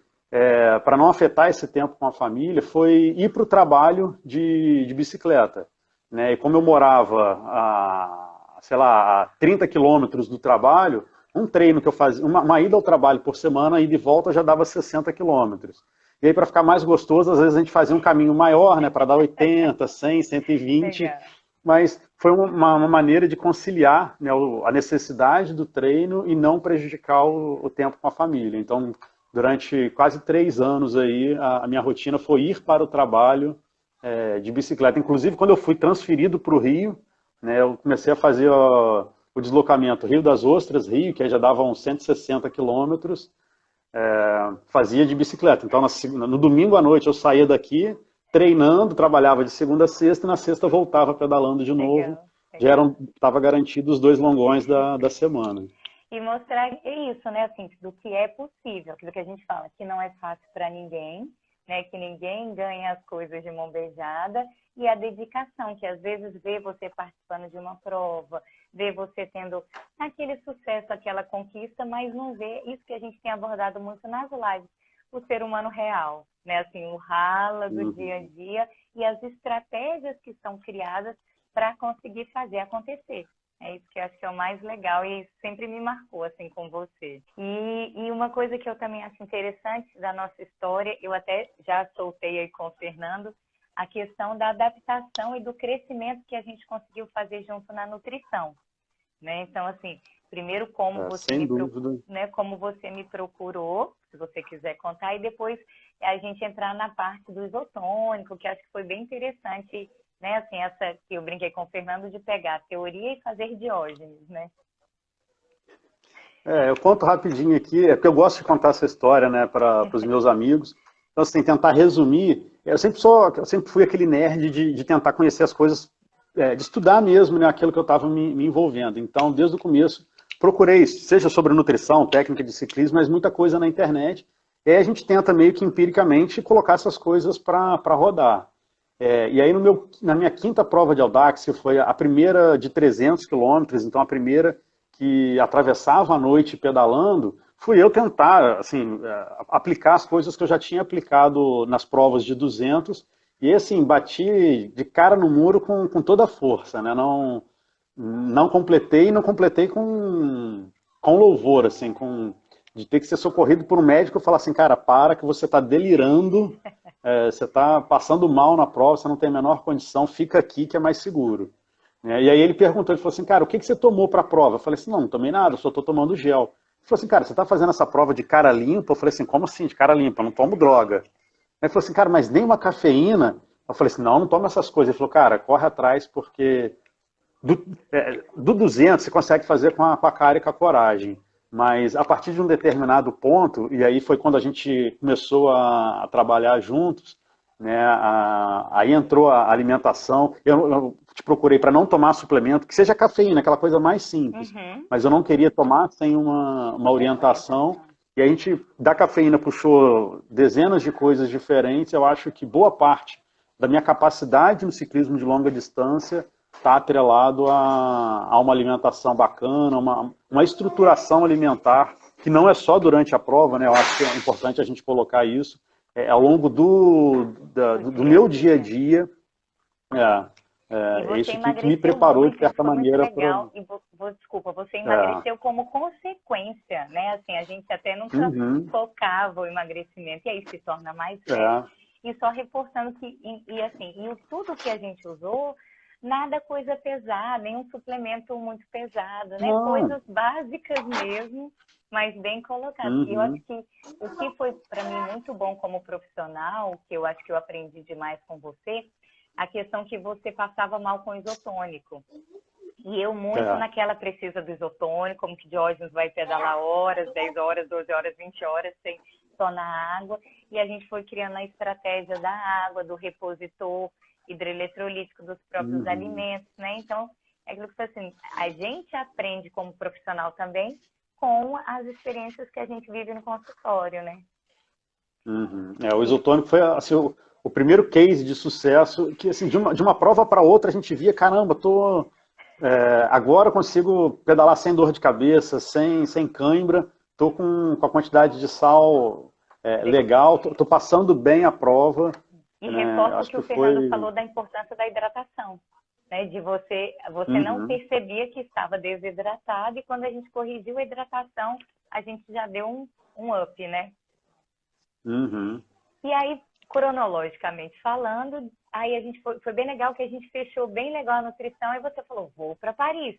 para não afetar esse tempo com a família foi ir para o trabalho de bicicleta. Né? E como eu morava a 30 quilômetros do trabalho, um treino que eu fazia, uma ida ao trabalho por semana, ida e volta já dava 60 quilômetros. E aí, para ficar mais gostoso, às vezes a gente fazia um caminho maior, né, para dar 80, 100, 120, Legal. Mas foi uma maneira de conciliar, né, a necessidade do treino e não prejudicar o tempo com a família. Então, durante quase 3 anos aí, a minha rotina foi ir para o trabalho de bicicleta. Inclusive, quando eu fui transferido para o Rio, né, eu comecei a fazer o deslocamento Rio das Ostras, Rio, que aí já dava uns 160 quilômetros, fazia de bicicleta. Então, no domingo à noite eu saía daqui, treinando, trabalhava de segunda a sexta, e na sexta voltava pedalando de novo. Legal, Já legal. estava garantido os 2 longões da semana. E mostrar isso, né, assim, do que é possível, aquilo que a gente fala, que não é fácil para ninguém, né, que ninguém ganha as coisas de mão beijada, e a dedicação, que às vezes vê você participando de uma prova, vê você tendo aquele sucesso, aquela conquista, mas não vê isso que a gente tem abordado muito nas lives, o ser humano real, né, assim, o rala do dia a dia e as estratégias que são criadas para conseguir fazer acontecer. É isso que eu acho que é o mais legal e sempre me marcou, assim, com você. E uma coisa que eu também acho interessante da nossa história, eu até já soltei aí com o Fernando, a questão da adaptação e do crescimento que a gente conseguiu fazer junto na nutrição, né? Então, assim, primeiro Sem dúvida. né, como você me procurou, se você quiser contar, e depois a gente entrar na parte do isotônico, que acho que foi bem interessante, né, assim, essa que eu brinquei com o Fernando de pegar a teoria e fazer Diógenes, né? Eu conto rapidinho aqui, porque eu gosto de contar essa história, né, para os meus amigos. Então, assim, tentar resumir, eu sempre fui aquele nerd de tentar conhecer as coisas, de estudar mesmo, né, aquilo que eu estava me envolvendo. Então, desde o começo, procurei, seja sobre nutrição, técnica de ciclismo, mas muita coisa na internet. E aí a gente tenta meio que empiricamente colocar essas coisas para rodar. E aí na minha quinta prova de Audax, que foi a primeira de 300 quilômetros, então a primeira que atravessava a noite pedalando, fui eu tentar assim, aplicar as coisas que eu já tinha aplicado nas provas de 200, e assim, bati de cara no muro com toda a força, né? Não completei, e não completei com louvor, assim, de ter que ser socorrido por um médico e falar assim, cara, para que você está delirando, você está passando mal na prova, você não tem a menor condição, fica aqui que é mais seguro. E aí ele perguntou, ele falou assim, cara, o que você tomou para a prova? Eu falei assim, não tomei nada, eu só estou tomando gel. Ele falou assim, cara, você está fazendo essa prova de cara limpa? Eu falei assim, como assim, de cara limpa? Eu não tomo droga. Ele falou assim, cara, mas nem uma cafeína? Eu falei assim, não tomo essas coisas. Ele falou, cara, corre atrás, porque do 200 você consegue fazer com a cara e com a coragem. Mas a partir de um determinado ponto, e aí foi quando a gente começou a trabalhar juntos, né, aí entrou a alimentação. Eu te procurei para não tomar suplemento, que seja cafeína, aquela coisa mais simples. Mas eu não queria tomar sem uma orientação. E a gente, da cafeína, puxou dezenas de coisas diferentes. Eu acho que boa parte da minha capacidade no ciclismo de longa distância está atrelado a uma alimentação bacana, uma estruturação alimentar, que não é só durante a prova, né? Eu acho que é importante a gente colocar isso, ao longo do meu dia a dia, E você isso que me emagreceu preparou, muito, de certa foi muito maneira, legal. E desculpa, você emagreceu como consequência, né? Assim, a gente até nunca focava o emagrecimento, e aí se torna mais leve. E só reforçando que, e tudo que a gente usou, nada coisa pesada, nenhum suplemento muito pesado, né? Coisas básicas mesmo, mas bem colocadas. E eu acho que o que foi para mim muito bom como profissional, que eu acho que eu aprendi demais com você, a questão que você passava mal com isotônico. E eu muito naquela precisa do isotônico, como que Diógenes vai pedalar horas, 10 horas, 12 horas, 20 horas, só na água. E a gente foi criando a estratégia da água, do repositor hidroeletrolítico dos próprios alimentos, né? Então, é aquilo que assim, a gente aprende como profissional também com as experiências que a gente vive no consultório, né? O isotônico foi assim, o primeiro case de sucesso que, assim, de uma prova para outra a gente via, caramba, agora eu consigo pedalar sem dor de cabeça, sem cãibra, tô com a quantidade de sal legal, tô passando bem a prova. E reforço o que o Fernando falou da importância da hidratação, né? De você não percebia que estava desidratado, e quando a gente corrigiu a hidratação, a gente já deu um up, né? E aí, cronologicamente falando, aí a gente foi bem legal, que a gente fechou bem legal a nutrição, e você falou, vou para Paris,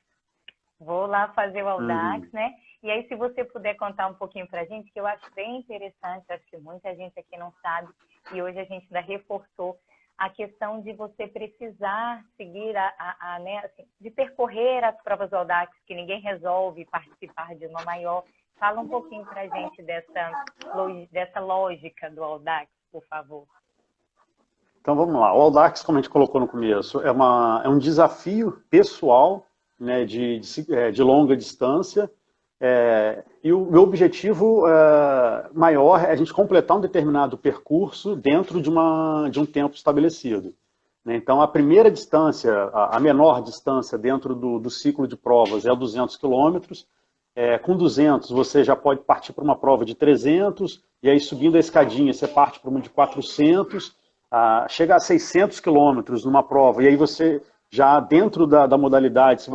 vou lá fazer o Audax, né? E aí, se você puder contar um pouquinho para a gente, que eu acho bem interessante, acho que muita gente aqui não sabe, e hoje a gente ainda reforçou a questão de você precisar seguir, né, assim, de percorrer as provas do Audax, que ninguém resolve participar de uma maior. Fala um pouquinho para a gente dessa lógica do Audax, por favor. Então vamos lá. O Audax, como a gente colocou no começo, é um desafio pessoal, né, de longa distância. E o meu objetivo maior é a gente completar um determinado percurso dentro de um tempo estabelecido. Né? Então, a primeira distância, a menor distância dentro do ciclo de provas é 200 quilômetros. Com 200, você já pode partir para uma prova de 300, e aí subindo a escadinha, você parte para uma de 400, chega a 600 quilômetros numa prova, e aí você já dentro da modalidade,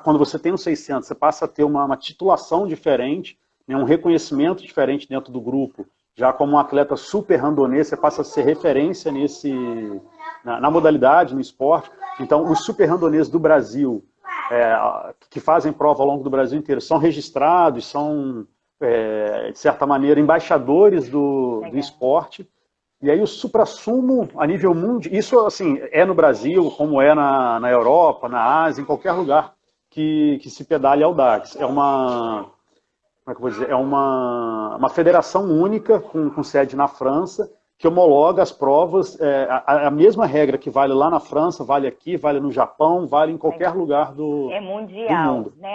quando você tem um 600, você passa a ter uma titulação diferente, né, um reconhecimento diferente dentro do grupo. Já como um atleta super randonê, você passa a ser referência na modalidade, no esporte. Então, os super randonês do Brasil, que fazem prova ao longo do Brasil inteiro, são registrados, são, de certa maneira, embaixadores do esporte. E aí o suprassumo a nível mundial, isso assim, é no Brasil, como é na Europa, na Ásia, em qualquer lugar que se pedale Audax. Como é que eu vou dizer? É uma federação única, com sede na França, que homologa as provas, a mesma regra que vale lá na França, vale aqui, vale no Japão, vale em qualquer lugar do mundo. Né?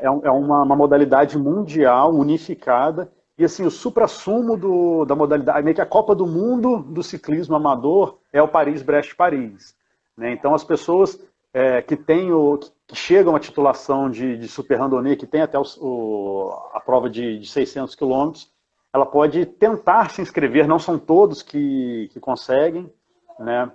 É uma modalidade mundial, unificada. E assim, o suprassumo da modalidade, meio que a Copa do Mundo do ciclismo amador é o Paris-Brest-Paris. Né? Então as pessoas que chegam à titulação de super randonnée, que tem até a prova de 600 quilômetros, ela pode tentar se inscrever, não são todos que conseguem, né?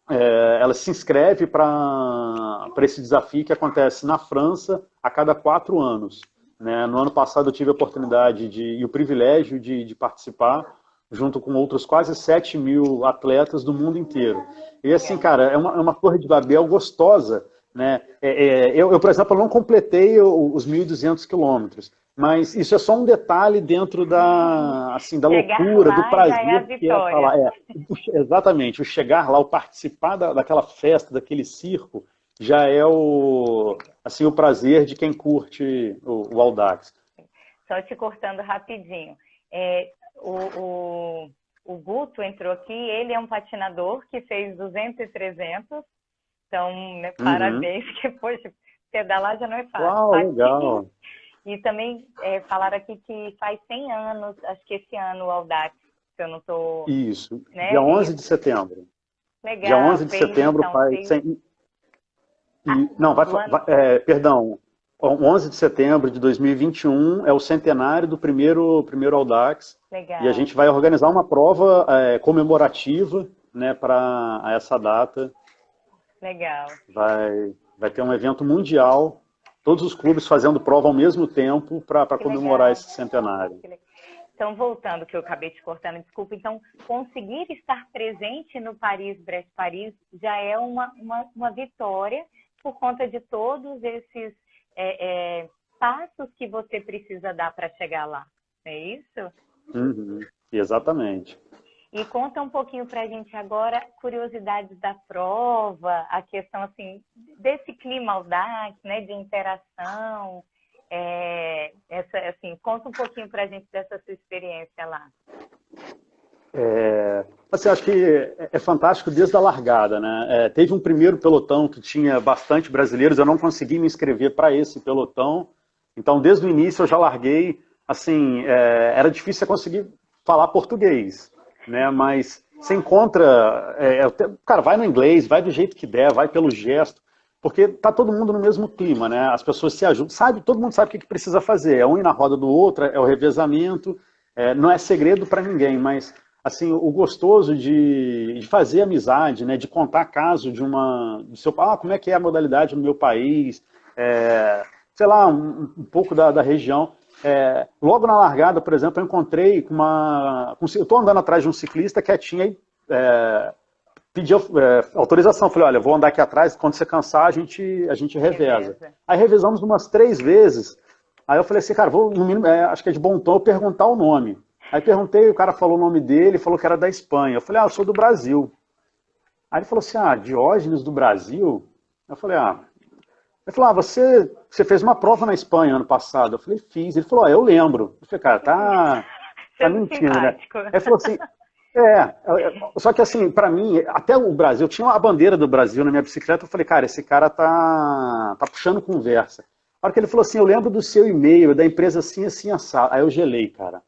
Ela se inscreve para esse desafio que acontece na França a cada 4 anos. Né? No ano passado eu tive a oportunidade e o privilégio de participar, junto com outros quase 7 mil atletas do mundo inteiro. E assim, cara, é uma Torre de Babel gostosa. Né? Eu, por exemplo, não completei os 1.200 quilômetros, mas isso é só um detalhe dentro da loucura, do prazer que é falar. Exatamente, o chegar lá, o participar daquela festa, daquele circo, já é o prazer de quem curte o Audax. Só te cortando rapidinho. O Guto entrou aqui, ele é um patinador que fez 200 e 300, então, né, parabéns, porque, poxa, pedalar já não é fácil. Uau, legal. E também falaram aqui que faz 100 anos, acho que esse ano, o Audax, se eu não estou... Isso, né? Dia 11 de setembro. Legal. Dia 11 de setembro então, faz... Perdão, 11 de setembro de 2021 é o centenário do primeiro Audax. Legal. E a gente vai organizar uma prova comemorativa, né, para essa data. Legal. Vai ter um evento mundial, todos os clubes fazendo prova ao mesmo tempo para comemorar esse centenário. Então, voltando, que eu acabei te cortando, desculpa. Então, conseguir estar presente no Paris-Brest-Paris já é uma vitória por conta de todos esses passos que você precisa dar para chegar lá. É isso? Exatamente. E conta um pouquinho para a gente agora, curiosidades da prova, a questão assim, desse clima Audax, né, de interação. Conta um pouquinho para a gente dessa sua experiência lá. Acho que é fantástico desde a largada, né? Teve um primeiro pelotão que tinha bastante brasileiros, eu não consegui me inscrever para esse pelotão, então desde o início eu já larguei, assim, era difícil conseguir falar português, né? Mas você encontra, cara, vai no inglês, vai do jeito que der, vai pelo gesto, porque tá todo mundo no mesmo clima, né? As pessoas se ajudam, todo mundo sabe o que precisa fazer, é um ir na roda do outro, é o revezamento, não é segredo para ninguém, mas assim, o gostoso de fazer amizade, né, de contar caso como é que é a modalidade no meu país, sei lá, um pouco da região. Logo na largada, por exemplo, eu encontrei eu estou andando atrás de um ciclista quietinho aí, pedi autorização, falei, olha, vou andar aqui atrás, quando você cansar, a gente reveza. Aí revezamos umas 3 vezes, aí eu falei assim, cara, vou, no mínimo, acho que é de bom tom eu perguntar o nome. Aí perguntei, o cara falou o nome dele, falou que era da Espanha. Eu falei, eu sou do Brasil. Aí ele falou assim, Diógenes do Brasil? Eu falei, Ele falou, você fez uma prova na Espanha ano passado. Eu falei, fiz. Ele falou, eu lembro. Eu falei, cara, tá Sendo mentindo, né? simpático. Aí ele falou assim, só que assim, pra mim, até o Brasil, tinha a bandeira do Brasil na minha bicicleta, eu falei, cara, esse cara tá puxando conversa. A hora que ele falou assim, eu lembro do seu e-mail, da empresa assim, assim, assado. Aí eu gelei, cara.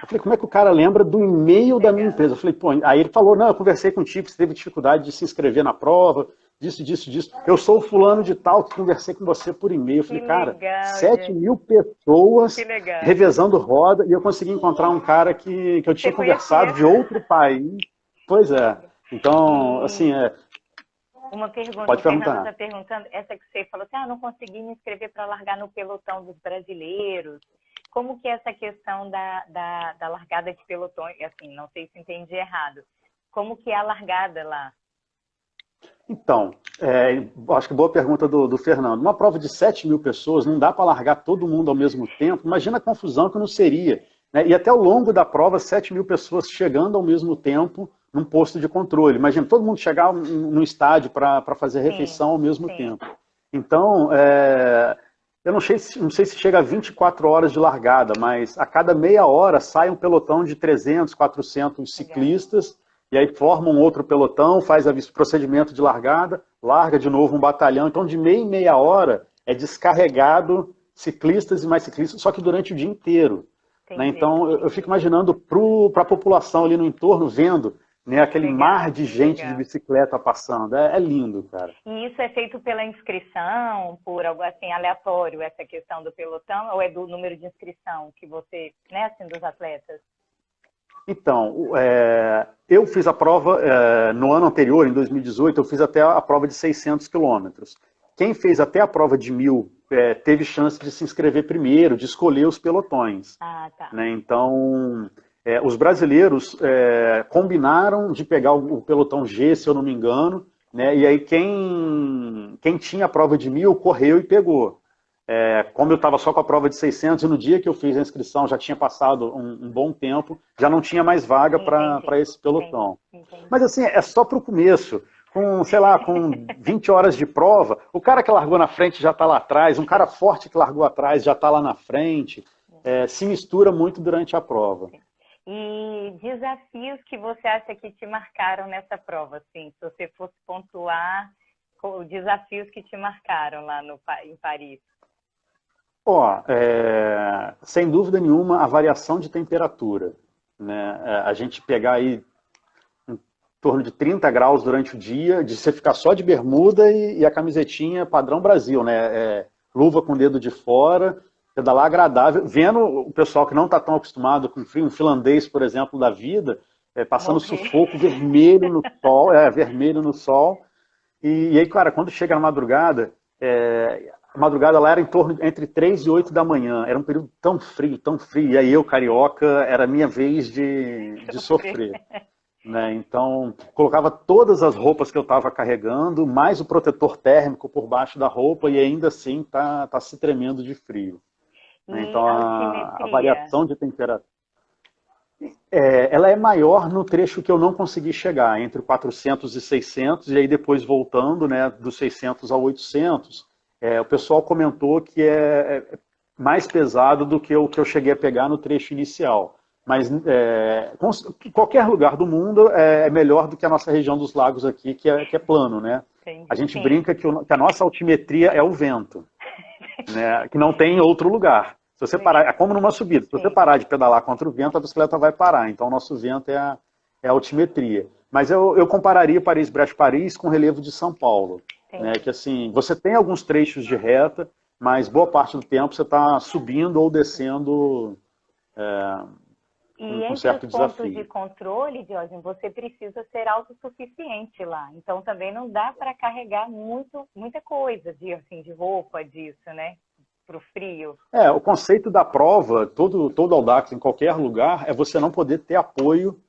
Eu falei, como é que o cara lembra do e-mail da minha empresa? Eu falei, pô, aí ele falou, não, eu conversei contigo, você teve dificuldade de se inscrever na prova, disso. Eu sou o fulano de tal que conversei com você por e-mail. Eu falei, cara, legal, 7.000 pessoas legal. revezando roda e eu consegui encontrar um cara que eu tinha conversado de outro país. Pois é. Então, assim, Uma pergunta, pode o Fernando perguntar. está perguntando, essa que você falou assim, não consegui me inscrever para largar no pelotão dos brasileiros. Como que é essa questão da largada de pelotão, assim, não sei se entendi errado. Como que é a largada lá? Então, acho que boa pergunta do Fernando. Uma prova de 7.000 pessoas, não dá para largar todo mundo ao mesmo tempo. Imagina a confusão que não seria. Né? E até ao longo da prova, 7.000 pessoas chegando ao mesmo tempo num posto de controle. Imagina todo mundo chegar no estádio para fazer a refeição ao mesmo tempo. Então, eu não sei se chega a 24 horas de largada, mas a cada meia hora sai um pelotão de 300, 400 ciclistas, e aí forma um outro pelotão, faz o procedimento de largada, larga de novo um batalhão. Então, de meia em meia hora é descarregado ciclistas e mais ciclistas, só que durante o dia inteiro. Né? Então, eu fico imaginando para a população ali no entorno, vendo, né, aquele mar de gente de bicicleta passando. É lindo, cara. E isso é feito pela inscrição, por algo assim aleatório, essa questão do pelotão, ou é do número de inscrição que você, né, assim, dos atletas? Então, eu fiz a prova no ano anterior, em 2018, eu fiz até a prova de 600 quilômetros. Quem fez até a prova de 1.000 teve chance de se inscrever primeiro, de escolher os pelotões. Tá. Né? Então, os brasileiros combinaram de pegar o pelotão G, se eu não me engano, né? E aí quem tinha a prova de 1.000 correu e pegou. Como eu estava só com a prova de 600, e no dia que eu fiz a inscrição já tinha passado um bom tempo, já não tinha mais vaga para esse pelotão. Entendi. Mas assim, é só para o começo. Com, sei lá, com 20 horas de prova, o cara que largou na frente já está lá atrás, um cara forte que largou atrás já está lá na frente, se mistura muito durante a prova. E desafios que você acha que te marcaram nessa prova, assim, se você fosse pontuar desafios que te marcaram lá em Paris? Sem dúvida nenhuma, a variação de temperatura. Né? A gente pegar aí em torno de 30 graus durante o dia, de você ficar só de bermuda e a camisetinha padrão Brasil, né? Luva com o dedo de fora, pedalar agradável, vendo o pessoal que não está tão acostumado com frio, um finlandês, por exemplo, da vida, passando sufoco, vermelho no sol, e aí, cara, quando chega na madrugada, a madrugada lá era em torno entre 3 e 8 da manhã, era um período tão frio, e aí eu, carioca, era a minha vez de sofrer. Né? Então, colocava todas as roupas que eu estava carregando, mais o protetor térmico por baixo da roupa, e ainda assim tá se tremendo de frio. Né? Então, a variação de temperatura, ela é maior no trecho que eu não consegui chegar, entre 400 e 600, e aí depois voltando, né, dos 600 a 800, o pessoal comentou que é mais pesado do que o que eu cheguei a pegar no trecho inicial. Mas qualquer lugar do mundo é melhor do que a nossa região dos lagos aqui, que é plano, né? A gente brinca que a nossa altimetria é o vento, né? Que não tem em outro lugar. Se você parar, é como numa subida, se você parar de pedalar contra o vento, a bicicleta vai parar. Então, o nosso vento é a altimetria. Mas eu compararia Paris-Brest-Paris com o relevo de São Paulo. Né? Que assim, você tem alguns trechos de reta, mas boa parte do tempo você está subindo ou descendo E entre os pontos de controle, Diógenes, você precisa ser autossuficiente lá. Então, também não dá para carregar muita coisa de roupa disso, né? Para o frio. O conceito da prova, todo Audax em qualquer lugar, é você não poder ter apoio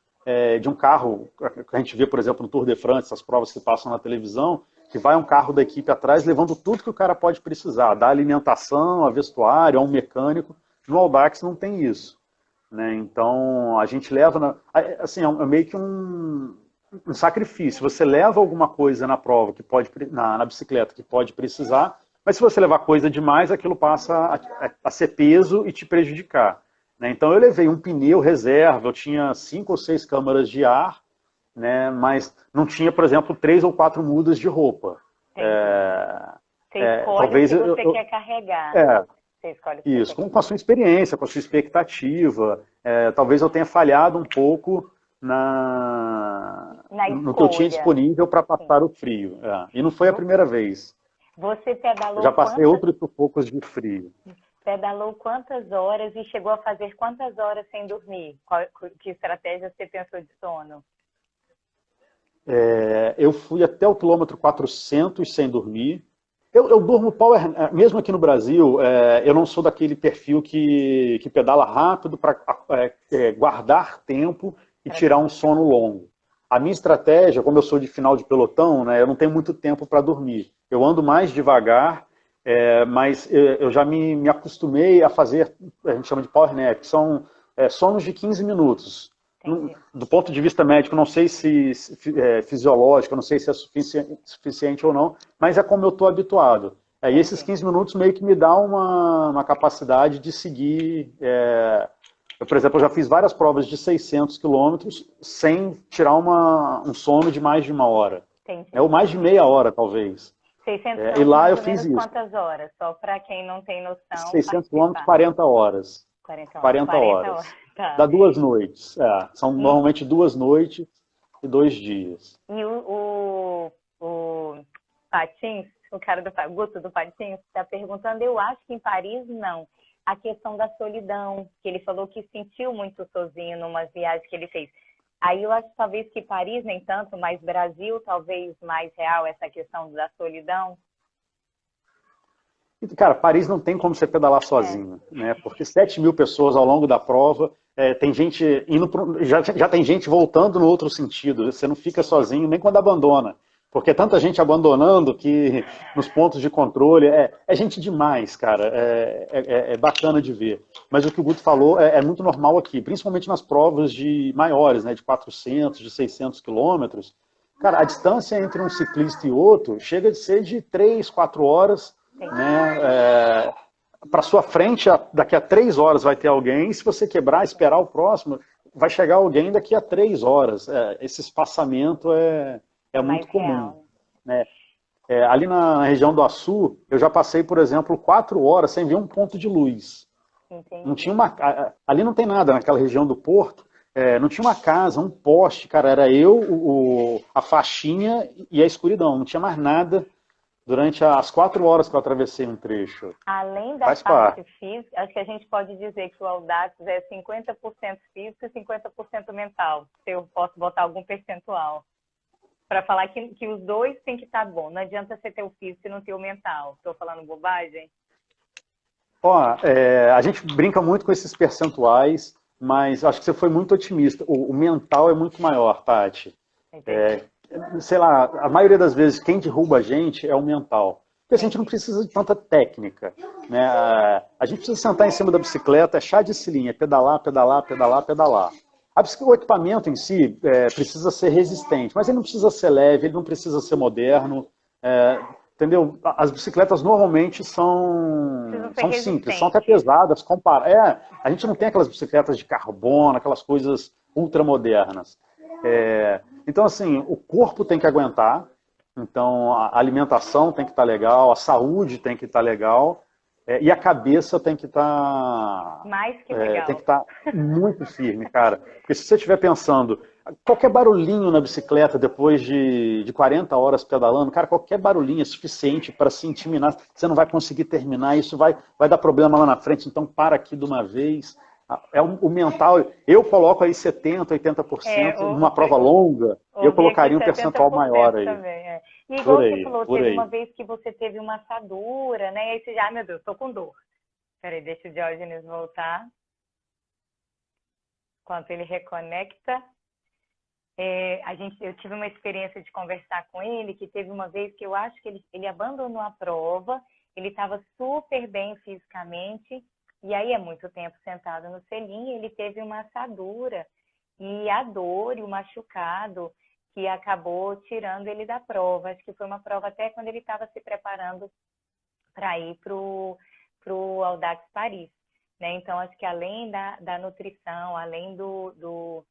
de um carro, que a gente vê, por exemplo, no Tour de France, essas provas que passam na televisão, que vai um carro da equipe atrás levando tudo que o cara pode precisar, da alimentação, a vestuário, a um mecânico. No Audax não tem isso. Né? Então, a gente leva... assim, é meio que um sacrifício. Você leva alguma coisa na prova, que pode, na bicicleta, que pode precisar, mas se você levar coisa demais, aquilo passa a ser peso e te prejudicar. Né? Então eu levei um pneu reserva, eu tinha 5 ou 6 câmaras de ar, né? Mas não tinha, por exemplo, 3 ou 4 mudas de roupa. Você escolhe Talvez o que você quer carregar. Você escolhe o que isso, você quer. com a sua experiência, com a sua expectativa. Talvez eu tenha falhado um pouco no que eu tinha escolha. disponível para passar o frio. E não foi a primeira vez. Você pedalou Eu já passei outros sufocos de frio. Pedalou quantas horas e chegou a fazer quantas horas sem dormir? Que estratégia você pensou de sono? Eu fui até o quilômetro 400 sem dormir. Eu durmo power, mesmo aqui no Brasil, eu não sou daquele perfil que pedala rápido para guardar tempo e tirar um sono longo. A minha estratégia, como eu sou de final de pelotão, né, eu não tenho muito tempo para dormir. Eu ando mais devagar, mas eu já me acostumei a fazer, a gente chama de power nap, que são sonos de 15 minutos. Do ponto de vista médico, não sei se fisiológico, não sei se é suficiente ou não, mas é como eu estou habituado. E esses 15 minutos meio que me dá uma capacidade de seguir. Por exemplo, eu já fiz várias provas de 600 quilômetros sem tirar um sono de mais de 1 hora. Ou mais de meia hora, talvez. 600 e lá eu mais ou fiz menos isso. Quantas horas? Só para quem não tem noção. 600 quilômetros, 40 horas. 40 horas. Tá. Dá 2 noites. São normalmente 2 noites e 2 dias. E o Patins, o cara do Guto do Patins, está perguntando, eu acho que em Paris não. A questão da solidão, que ele falou que sentiu muito sozinho numa viagem que ele fez. Aí eu acho talvez que Paris nem tanto, mas Brasil talvez mais real essa questão da solidão. Cara, Paris não tem como você pedalar sozinho, né? Porque 7 mil pessoas ao longo da prova, tem gente indo já tem gente voltando no outro sentido. Você não fica sozinho nem quando abandona. Porque é tanta gente abandonando que nos pontos de controle é gente demais, cara. É bacana de ver. Mas o que o Guto falou é muito normal aqui, principalmente nas provas de maiores, né? De 400, de 600 quilômetros. Cara, a distância entre um ciclista e outro chega de ser de 3, 4 horas. Né? Para sua frente, daqui a 3 horas vai ter alguém, e se você quebrar, esperar o próximo, vai chegar alguém daqui a 3 horas. Esse espaçamento é muito comum. Né? Ali na região do Açu, eu já passei, por exemplo, 4 horas sem ver um ponto de luz. Não tinha ali não tem nada, naquela região do Porto, não tinha uma casa, um poste, cara, era eu, a faixinha e a escuridão, não tinha mais nada. Durante as 4 horas que eu atravessei um trecho. Além da parte física, acho que a gente pode dizer que o Audax é 50% físico e 50% mental. Se eu posso botar algum percentual. Para falar que os dois têm que estar bom. Não adianta você ter o físico e não ter o mental. Estou falando bobagem? A gente brinca muito com esses percentuais, mas acho que você foi muito otimista. O mental é muito maior, Tati. Sei lá, a maioria das vezes quem derruba a gente é o mental. Porque a gente não precisa de tanta técnica. Né? A gente precisa sentar em cima da bicicleta, é chá de cilinha, pedalar, pedalar, pedalar, pedalar. O equipamento em si precisa ser resistente, mas ele não precisa ser leve, ele não precisa ser moderno. Entendeu? As bicicletas normalmente são simples, são até pesadas. A gente não tem aquelas bicicletas de carbono, aquelas coisas ultramodernas. Então, assim, o corpo tem que aguentar, então a alimentação tem que estar legal, a saúde tem que estar legal, e a cabeça tem que estar... Mais que legal. Tem que estar muito firme, cara. Porque se você estiver pensando, qualquer barulhinho na bicicleta depois de 40 horas pedalando, cara, qualquer barulhinho é suficiente para se intiminar, você não vai conseguir terminar, isso vai dar problema lá na frente, então para aqui de uma vez... O mental, eu coloco aí 70%, 80% numa prova longa, eu colocaria um percentual maior aí. Também, E igual você falou, teve uma vez que você teve uma assadura, né? E aí você já, meu Deus, tô com dor. Peraí, deixa o Diógenes voltar. Enquanto ele reconecta. Eu tive uma experiência de conversar com ele, que teve uma vez que eu acho que ele abandonou a prova, ele estava super bem fisicamente, e aí é muito tempo sentado no selim, ele teve uma assadura, e a dor e o machucado, que acabou tirando ele da prova. Acho que foi uma prova até quando ele estava se preparando para ir para o Audax Paris, né? Então, acho que além da nutrição, além do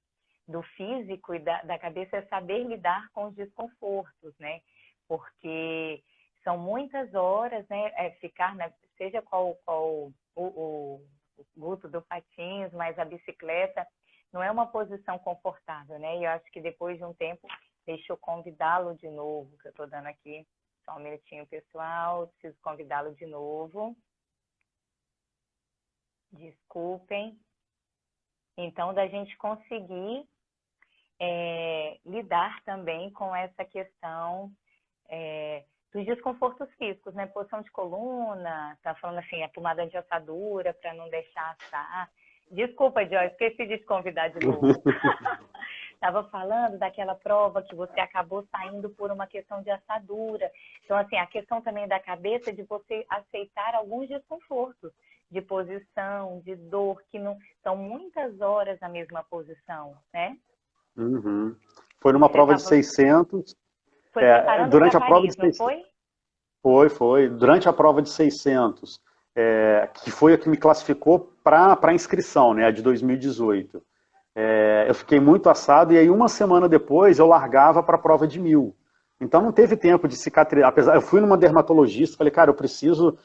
físico e da cabeça, é saber lidar com os desconfortos, né? Porque são muitas horas, né? Ficar, seja qual o gusto do patins, mas a bicicleta não é uma posição confortável, né? E eu acho que depois de um tempo, deixa eu convidá-lo de novo, que eu estou dando aqui, só um minutinho, pessoal, preciso convidá-lo de novo. Desculpem. Então, da gente conseguir lidar também com essa questão dos desconfortos físicos, né? Posição de coluna, tá falando assim, a pomada de assadura para não deixar assar. Desculpa, Joyce, esqueci de te convidar de novo. Estava falando daquela prova que você acabou saindo por uma questão de assadura. Então, assim, a questão também da cabeça de você aceitar alguns desconfortos de posição, de dor, que não são muitas horas na mesma posição, né? Uhum. Foi numa prova de 600. Foi preparando durante para a prova Paris, de não 600, foi? Durante a prova de 600, que foi a que me classificou para a inscrição, né, a de 2018. Eu fiquei muito assado e aí uma semana depois eu largava para a prova de 1000. Então não teve tempo de cicatrizar. Eu fui numa dermatologista, falei, cara, eu preciso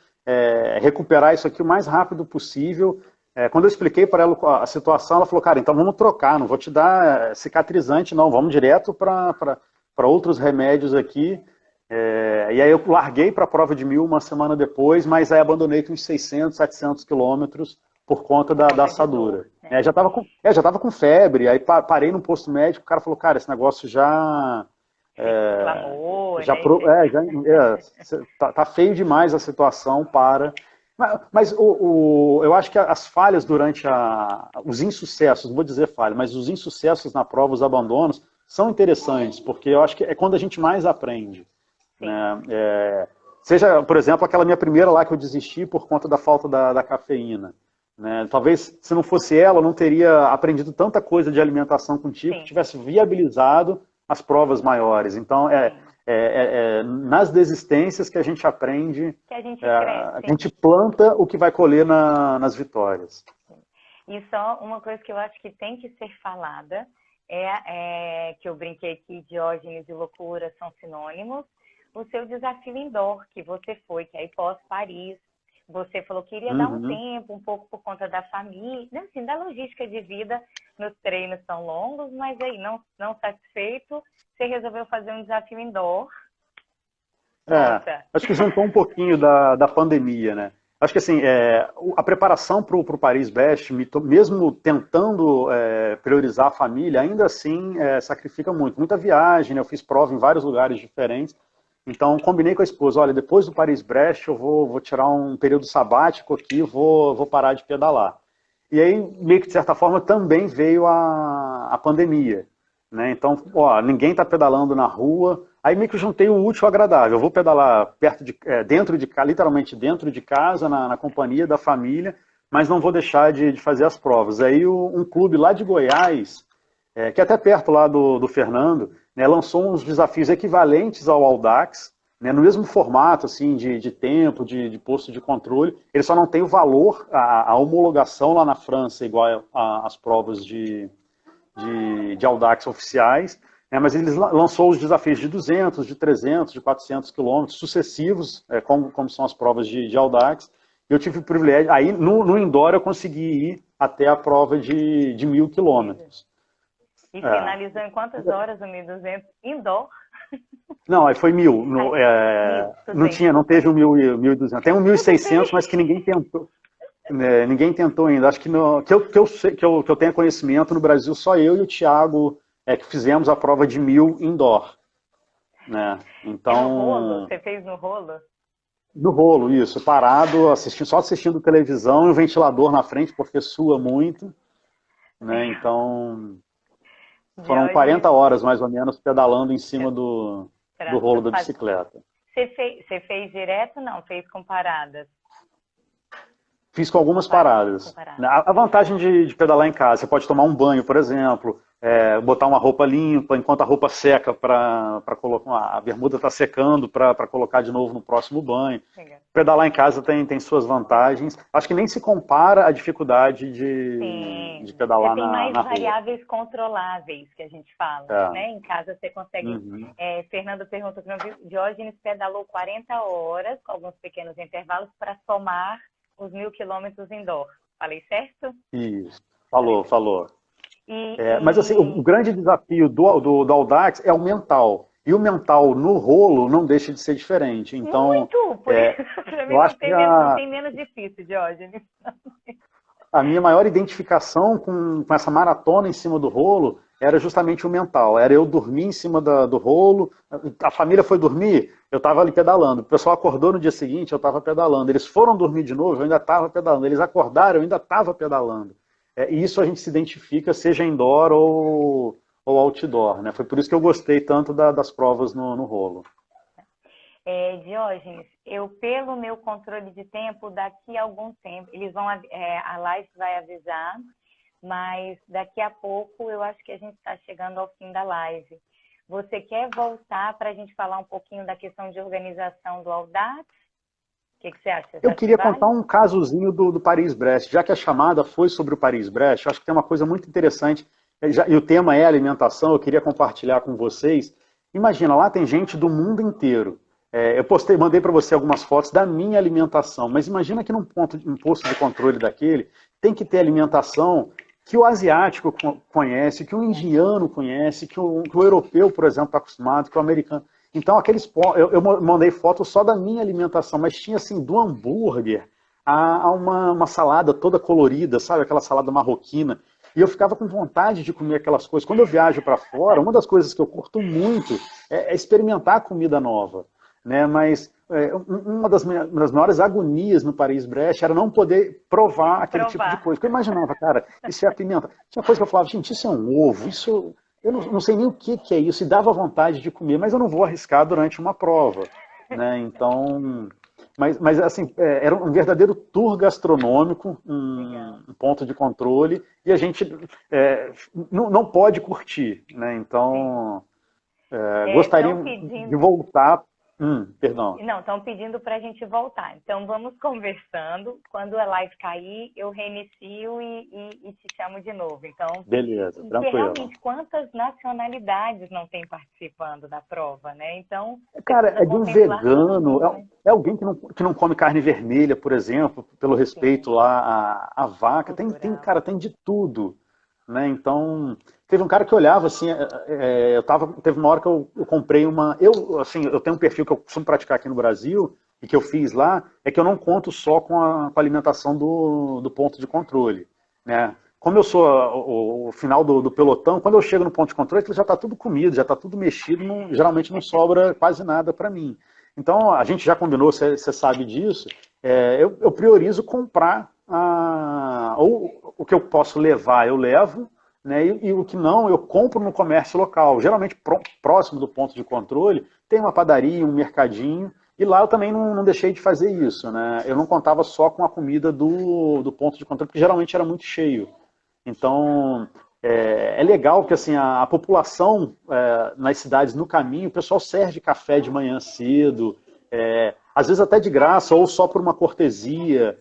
recuperar isso aqui o mais rápido possível. Quando eu expliquei para ela a situação, ela falou, cara, então vamos trocar, não vou te dar cicatrizante não, vamos direto para outros remédios aqui. E aí eu larguei para a prova de 1000 uma semana depois, mas aí abandonei com uns 600, 700 quilômetros por conta da assadura. Já estava com febre, aí parei num posto médico, o cara falou, cara, esse negócio já... tá feio demais a situação para... Mas eu acho que as falhas durante os insucessos, não vou dizer falha, mas os insucessos na prova, os abandonos, são interessantes, porque eu acho que é quando a gente mais aprende. Né? Seja, por exemplo, aquela minha primeira lá que eu desisti por conta da falta da cafeína. Né? Talvez, se não fosse ela, eu não teria aprendido tanta coisa de alimentação contigo, que tivesse viabilizado as provas maiores. Então, nas desistências que a gente aprende, que a gente cresce. A gente planta o que vai colher nas vitórias. E só uma coisa que eu acho que tem que ser falada, que eu brinquei aqui, Diógenes e loucura são sinônimos, o seu desafio indoor, que você foi, que aí pós-Paris, você falou que iria dar um tempo, um pouco por conta da família, assim, da logística de vida, nos treinos são longos, mas aí, não satisfeito, você resolveu fazer um desafio indoor. Acho que juntou um pouquinho da pandemia, né? Acho que assim, a preparação para o Paris-Brest, mesmo tentando priorizar a família, ainda assim sacrifica muito. Muita viagem, né? Eu fiz prova em vários lugares diferentes. Então, combinei com a esposa, olha, depois do Paris-Brest eu vou tirar um período sabático aqui, vou parar de pedalar. E aí, meio que de certa forma, também veio a pandemia. Né? Então, ninguém está pedalando na rua. Aí meio que eu juntei o útil ao agradável. Eu vou pedalar dentro de casa, literalmente dentro de casa, na companhia da família, mas não vou deixar de fazer as provas. Aí um clube lá de Goiás, que é até perto lá do Fernando, né, lançou uns desafios equivalentes ao Audax, né, no mesmo formato assim, de tempo, de posto de controle. Ele só não tem o valor, a homologação lá na França, igual às provas de Audax oficiais, né, mas ele lançou os desafios de 200, de 300, de 400 quilômetros sucessivos, como são as provas de Audax. Eu tive o privilégio, aí no indoor eu consegui ir até a prova de 1000 quilômetros. E finalizou em quantas horas o 1.200 indoor? Não, aí foi 1000. Não teve o 1.200. Tem um 1.600, mas que ninguém tentou. Ninguém tentou ainda. Acho que que eu tenha conhecimento no Brasil, só eu e o Thiago que fizemos a prova de 1000 indoor. Né? Então, no rolo? Você fez no rolo? No rolo, isso. Parado, só assistindo televisão e o ventilador na frente, porque sua muito. Né? Então, foram 40 horas, mais ou menos, pedalando em cima do rolo da bicicleta. Você fez direto? Não, fez com paradas? Fiz com algumas paradas. A vantagem de pedalar em casa, você pode tomar um banho, por exemplo, botar uma roupa limpa, enquanto a roupa seca para colocar, a bermuda está secando para colocar de novo no próximo banho. Legal. Pedalar em casa tem suas vantagens. Acho que nem se compara a dificuldade de pedalar na rua. Você tem mais variáveis controláveis, que a gente fala, né? Em casa você consegue... Fernando perguntou para mim, Diógenes pedalou 40 horas, com alguns pequenos intervalos, para somar os 1.000 quilômetros indoor. Falei certo? Isso, falou. Mas assim, o grande desafio do Audax é o mental. E o mental no rolo não deixa de ser diferente. Então, muito! Por isso, para mim, não tem menos difícil, Diógenes. A minha maior identificação com essa maratona em cima do rolo era justamente o mental. Era eu dormir em cima do rolo, a família foi dormir, eu estava ali pedalando. O pessoal acordou no dia seguinte, eu estava pedalando. Eles foram dormir de novo, eu ainda estava pedalando. Eles acordaram, eu ainda estava pedalando. E isso a gente se identifica, seja indoor ou outdoor, né? Foi por isso que eu gostei tanto das provas no rolo. Diógenes, pelo meu controle de tempo, daqui a algum tempo, a live vai avisar, mas daqui a pouco eu acho que a gente está chegando ao fim da live. Você quer voltar para a gente falar um pouquinho da questão de organização do Audax? O que você acha? Eu queria contar um casozinho do Paris-Brest, já que a chamada foi sobre o Paris-Brest, acho que tem uma coisa muito interessante, e o tema é alimentação, eu queria compartilhar com vocês. Imagina, lá tem gente do mundo inteiro. Eu mandei para você algumas fotos da minha alimentação, mas imagina que num posto de controle daquele, tem que ter alimentação que o asiático conhece, que o indiano conhece, que o europeu, por exemplo, está acostumado, que o americano... Então, eu mandei fotos só da minha alimentação, mas tinha, assim, do hambúrguer a uma salada toda colorida, sabe? Aquela salada marroquina. E eu ficava com vontade de comer aquelas coisas. Quando eu viajo para fora, uma das coisas que eu curto muito é experimentar comida nova, né? Mas uma das maiores agonias no Paris-Brest era não poder provar aquele tipo de coisa. Porque eu imaginava, cara, isso é a pimenta. Tinha coisa que eu falava, gente, isso é um ovo, isso... Eu não sei nem o que é isso, e dava vontade de comer, mas eu não vou arriscar durante uma prova, né? Então, mas assim, era um verdadeiro tour gastronômico, um ponto de controle, e a gente não pode curtir, né? Então, gostaria de voltar... perdão. Não, estão pedindo para a gente voltar. Então, vamos conversando. Quando a live cair, eu reinicio e te chamo de novo. Então, beleza, tranquilo. Realmente, quantas nacionalidades não tem participando da prova, né? Então, cara, é de um vegano, é alguém que não come carne vermelha, por exemplo, pelo respeito lá à vaca. Tem de tudo, né? Então... Teve um cara que olhava assim, teve uma hora que eu comprei eu tenho um perfil que eu costumo praticar aqui no Brasil, e que eu fiz lá, é que eu não conto só com a alimentação do ponto de controle, né? Como eu sou o final do pelotão, quando eu chego no ponto de controle, já está tudo comido, já está tudo mexido, geralmente não sobra quase nada para mim. Então, a gente já combinou, você sabe disso, eu priorizo comprar, ou o que eu posso levar, eu levo, né? E o que não, eu compro no comércio local. Geralmente, próximo do ponto de controle, tem uma padaria, um mercadinho, e lá eu também não deixei de fazer isso, né? Eu não contava só com a comida do ponto de controle, porque geralmente era muito cheio. Então, é legal porque assim, a população nas cidades, no caminho, o pessoal serve café de manhã cedo, às vezes até de graça, ou só por uma cortesia.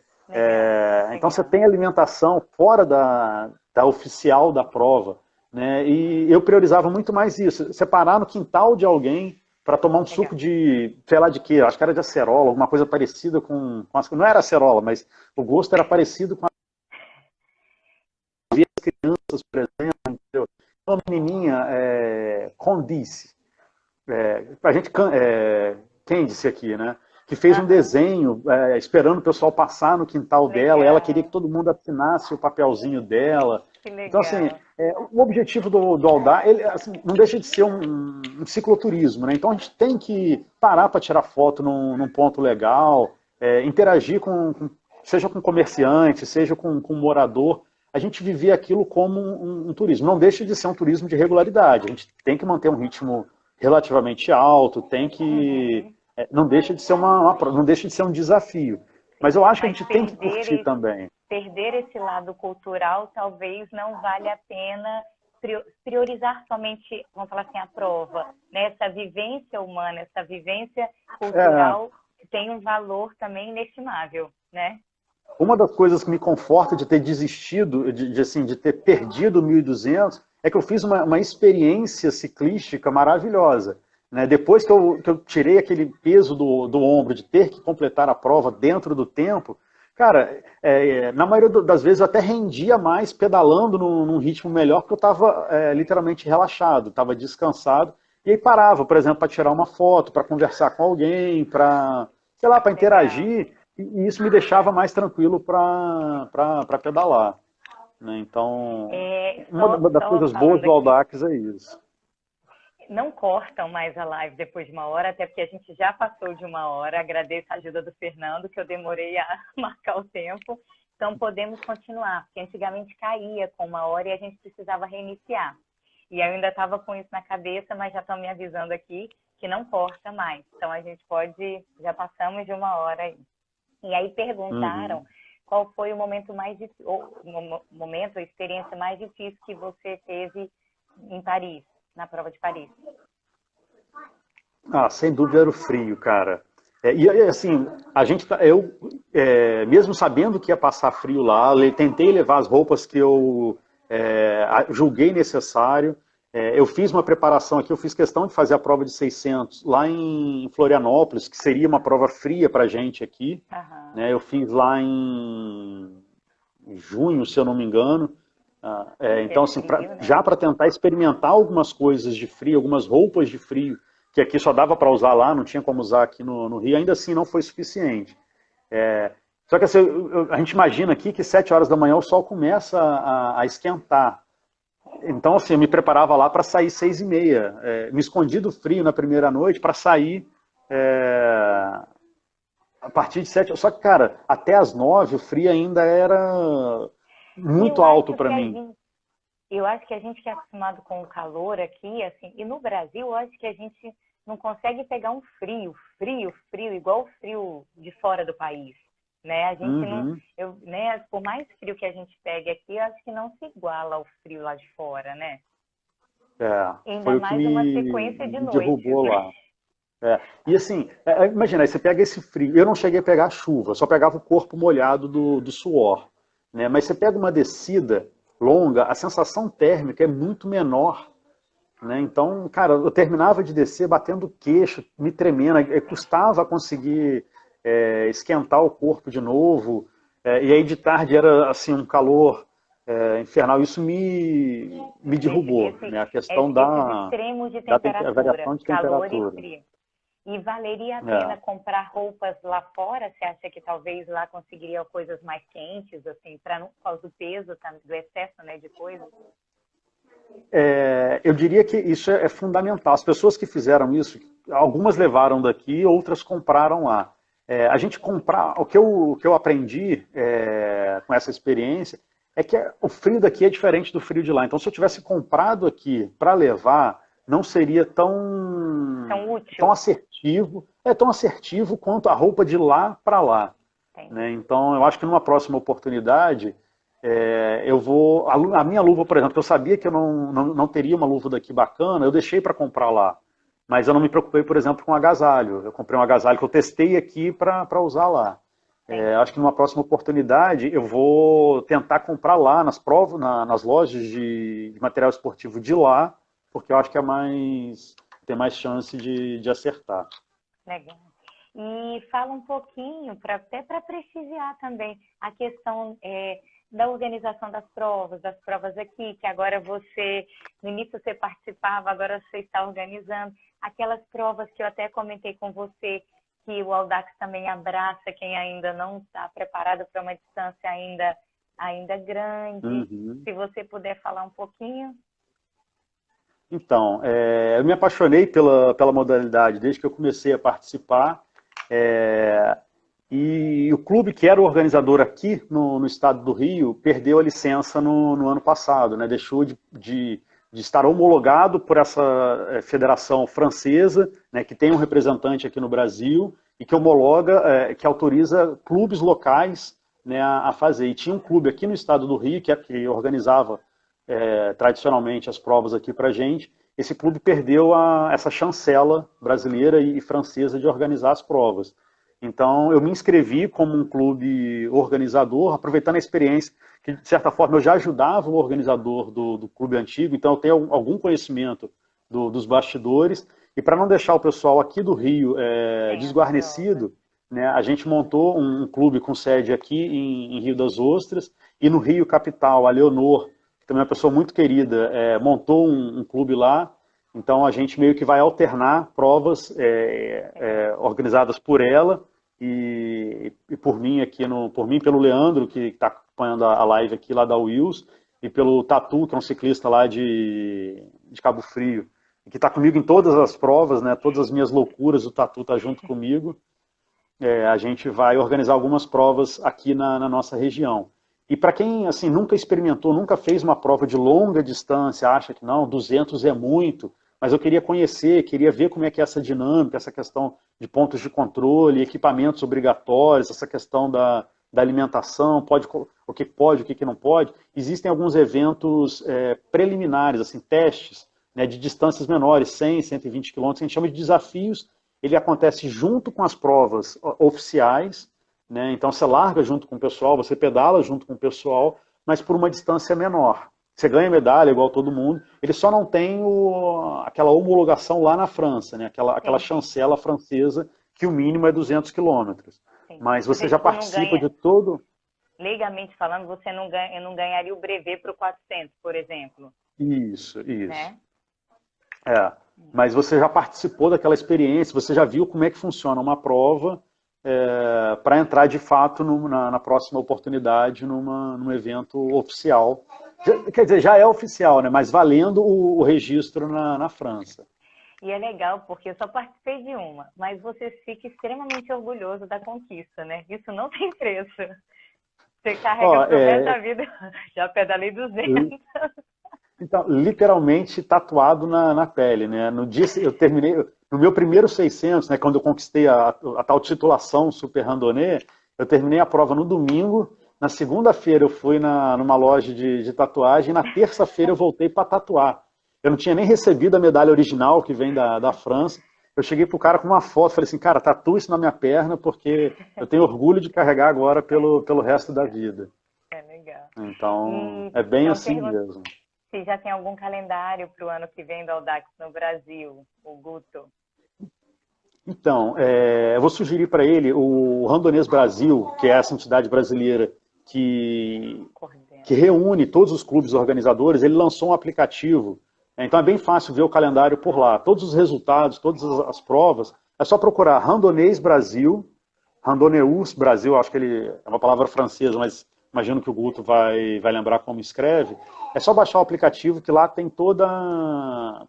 Então, você tem alimentação fora da oficial da prova, né? E eu priorizava muito mais isso, separar no quintal de alguém para tomar um suco de, sei lá de quê, acho que era de acerola, alguma coisa parecida com não era acerola, mas o gosto era parecido com as crianças, por exemplo, entendeu? Uma menininha, Condice, a gente, Candice aqui, né? Que fez um desenho, esperando o pessoal passar no quintal dela, e ela queria que todo mundo assinasse o papelzinho dela. Então, assim, o objetivo do Audax, ele assim, não deixa de ser um cicloturismo, né? Então a gente tem que parar para tirar foto num ponto legal, interagir seja com comerciante, seja com morador, a gente viver aquilo como um turismo. Não deixa de ser um turismo de regularidade, a gente tem que manter um ritmo relativamente alto, tem que... não deixa de ser não deixa de ser um desafio. Mas eu acho que a gente tem que curtir também. Perder esse lado cultural talvez não valha a pena priorizar somente, vamos falar assim, a prova, né? Essa vivência humana, essa vivência cultural tem um valor também inestimável, né? Uma das coisas que me conforta de ter desistido, de ter perdido o 1.200, é que eu fiz uma experiência ciclística maravilhosa. Né? Depois que eu tirei aquele peso do ombro de ter que completar a prova dentro do tempo, cara, na maioria das vezes eu até rendia mais pedalando num ritmo melhor, porque eu estava literalmente relaxado, estava descansado, e aí parava, por exemplo, para tirar uma foto, para conversar com alguém, para, sei lá, para interagir, e isso me deixava mais tranquilo para pedalar. Né? Então, uma das coisas boas do Audax é isso. Não cortam mais a live depois de 1 hora, até porque a gente já passou de 1 hora. Agradeço a ajuda do Fernando, que eu demorei a marcar o tempo. Então, podemos continuar, porque antigamente caía com 1 hora e a gente precisava reiniciar. E eu ainda estava com isso na cabeça, mas já estão me avisando aqui que não corta mais. Então, a gente pode, já passamos de 1 hora aí. E aí perguntaram qual foi o momento mais difícil, ou a experiência mais difícil que você teve em Paris, na prova de Paris. Sem dúvida era o frio, cara. E assim, mesmo sabendo que ia passar frio lá, tentei levar as roupas que eu julguei necessário. Eu fiz uma preparação aqui, eu fiz questão de fazer a prova de 600 lá em Florianópolis, que seria uma prova fria pra gente aqui. Né? Eu fiz lá em junho, se eu não me engano. Então, assim, já para tentar experimentar algumas coisas de frio, algumas roupas de frio, que aqui só dava para usar lá, não tinha como usar aqui no Rio, ainda assim não foi suficiente. Só que assim, a gente imagina aqui que 7 horas da manhã o sol começa a esquentar. Então, assim, eu me preparava lá para sair 6h30. Me escondi do frio na primeira noite para sair a partir de 7. Só que, cara, até as 9 o frio ainda era muito alto para mim. Eu acho que a gente que é acostumado com o calor aqui, assim, e no Brasil, eu acho que a gente não consegue pegar um frio, igual o frio de fora do país. Né? A gente não, né? Por mais frio que a gente pegue aqui, eu acho que não se iguala ao frio lá de fora, né? Ainda foi mais o que uma sequência de noites. Derrubou lá. E assim, imagina, aí você pega esse frio, eu não cheguei a pegar chuva, só pegava o corpo molhado do suor. Né? Mas você pega uma descida longa, a sensação térmica é muito menor. Né? Então, cara, eu terminava de descer batendo o queixo, me tremendo, custava conseguir esquentar o corpo de novo, e aí de tarde era assim um calor infernal. Isso me derrubou, né? A questão da extremos de temperatura, variação de calor temperatura. E frio. E valeria a pena comprar roupas lá fora? Você acha que talvez lá conseguiria coisas mais quentes, assim, para não por causa do peso, do excesso, né, de coisas? Eu diria que isso é fundamental. As pessoas que fizeram isso, algumas levaram daqui, outras compraram lá. A gente comprar, o que eu aprendi com essa experiência é que o frio daqui é diferente do frio de lá. Então, se eu tivesse comprado aqui para levar, não seria tão útil, tão assertivo quanto a roupa de lá para lá. Né? Então, eu acho que numa próxima oportunidade, eu vou... A minha luva, por exemplo, que eu sabia que eu não teria uma luva daqui bacana, eu deixei para comprar lá. Mas eu não me preocupei, por exemplo, com agasalho. Eu comprei um agasalho que eu testei aqui para usar lá. Acho que numa próxima oportunidade eu vou tentar comprar lá nas lojas de material esportivo de lá, porque eu acho que tem mais chance de acertar. Legal. E fala um pouquinho, até para prestigiar também, a questão da organização das provas aqui, que agora no início você participava, agora você está organizando. Aquelas provas que eu até comentei com você, que o Audax também abraça quem ainda não está preparado para uma distância ainda grande. Se você puder falar um pouquinho. Então, eu me apaixonei pela modalidade desde que eu comecei a participar. E o clube que era o organizador aqui no estado do Rio perdeu a licença no ano passado, né? Deixou de estar homologado por essa federação francesa, né, que tem um representante aqui no Brasil e que homologa, que autoriza clubes locais, né, a fazer. E tinha um clube aqui no estado do Rio que organizava tradicionalmente as provas aqui para a gente, esse clube perdeu essa chancela brasileira e francesa de organizar as provas. Então, eu me inscrevi como um clube organizador, aproveitando a experiência, que de certa forma eu já ajudava o organizador do clube antigo, então eu tenho algum conhecimento dos bastidores, e para não deixar o pessoal aqui do Rio desguarnecido, né, a gente montou um clube com sede aqui em Rio das Ostras, e no Rio Capital, a Leonor, que também é uma pessoa muito querida, montou um clube lá. Então a gente meio que vai alternar provas organizadas por ela e por mim aqui, por mim pelo Leandro, que está acompanhando a live aqui lá da Wills, e pelo Tatu, que é um ciclista lá de Cabo Frio, que está comigo em todas as provas, né, todas as minhas loucuras, o Tatu está junto comigo. A gente vai organizar algumas provas aqui na nossa região. E para quem assim, nunca experimentou, nunca fez uma prova de longa distância, acha que não, 200 é muito, mas eu queria conhecer, queria ver como é que é essa dinâmica, essa questão de pontos de controle, equipamentos obrigatórios, essa questão da alimentação, o que não pode. Existem alguns eventos preliminares, assim, testes, né, de distâncias menores, 100, 120 quilômetros, que a gente chama de desafios. Ele acontece junto com as provas oficiais, né? Então você larga junto com o pessoal, você pedala junto com o pessoal, mas por uma distância menor. Você ganha medalha igual todo mundo, ele só não tem aquela homologação lá na França, né? aquela chancela francesa, que o mínimo é 200 quilômetros. Mas você já participa de todo... Legalmente falando, você não ganharia o brevet para o 400, por exemplo. Isso. Né? Mas você já participou daquela experiência, você já viu como é que funciona uma prova para entrar de fato na próxima oportunidade num evento oficial. Quer dizer, já é oficial, né? Mas valendo o registro na França. E é legal, porque eu só participei de uma, mas você fica extremamente orgulhoso da conquista, né? Isso não tem preço. Você carrega pro resto da vida. Já pedalei 200. Então, literalmente tatuado na pele, né? No dia eu terminei, no meu primeiro 600, né, quando eu conquistei a tal titulação Super Randonnée, eu terminei a prova no domingo, na segunda-feira eu fui numa loja de tatuagem, e na terça-feira eu voltei para tatuar. Eu não tinha nem recebido a medalha original, que vem da França. Eu cheguei pro cara com uma foto, falei assim, cara, tatua isso na minha perna, porque eu tenho orgulho de carregar agora pelo resto da vida. É legal. Então, é bem assim mesmo. Se já tem algum calendário para o ano que vem do Audax no Brasil, o Guto? Então, eu vou sugerir para ele o Randonnês Brasil, que é essa entidade brasileira que reúne todos os clubes organizadores. Ele lançou um aplicativo, então é bem fácil ver o calendário por lá. Todos os resultados, todas as provas, é só procurar Randonnês Brasil, Randonneus Brasil, acho que ele é uma palavra francesa, mas imagino que o Guto vai lembrar como escreve. É só baixar o aplicativo que lá tem todo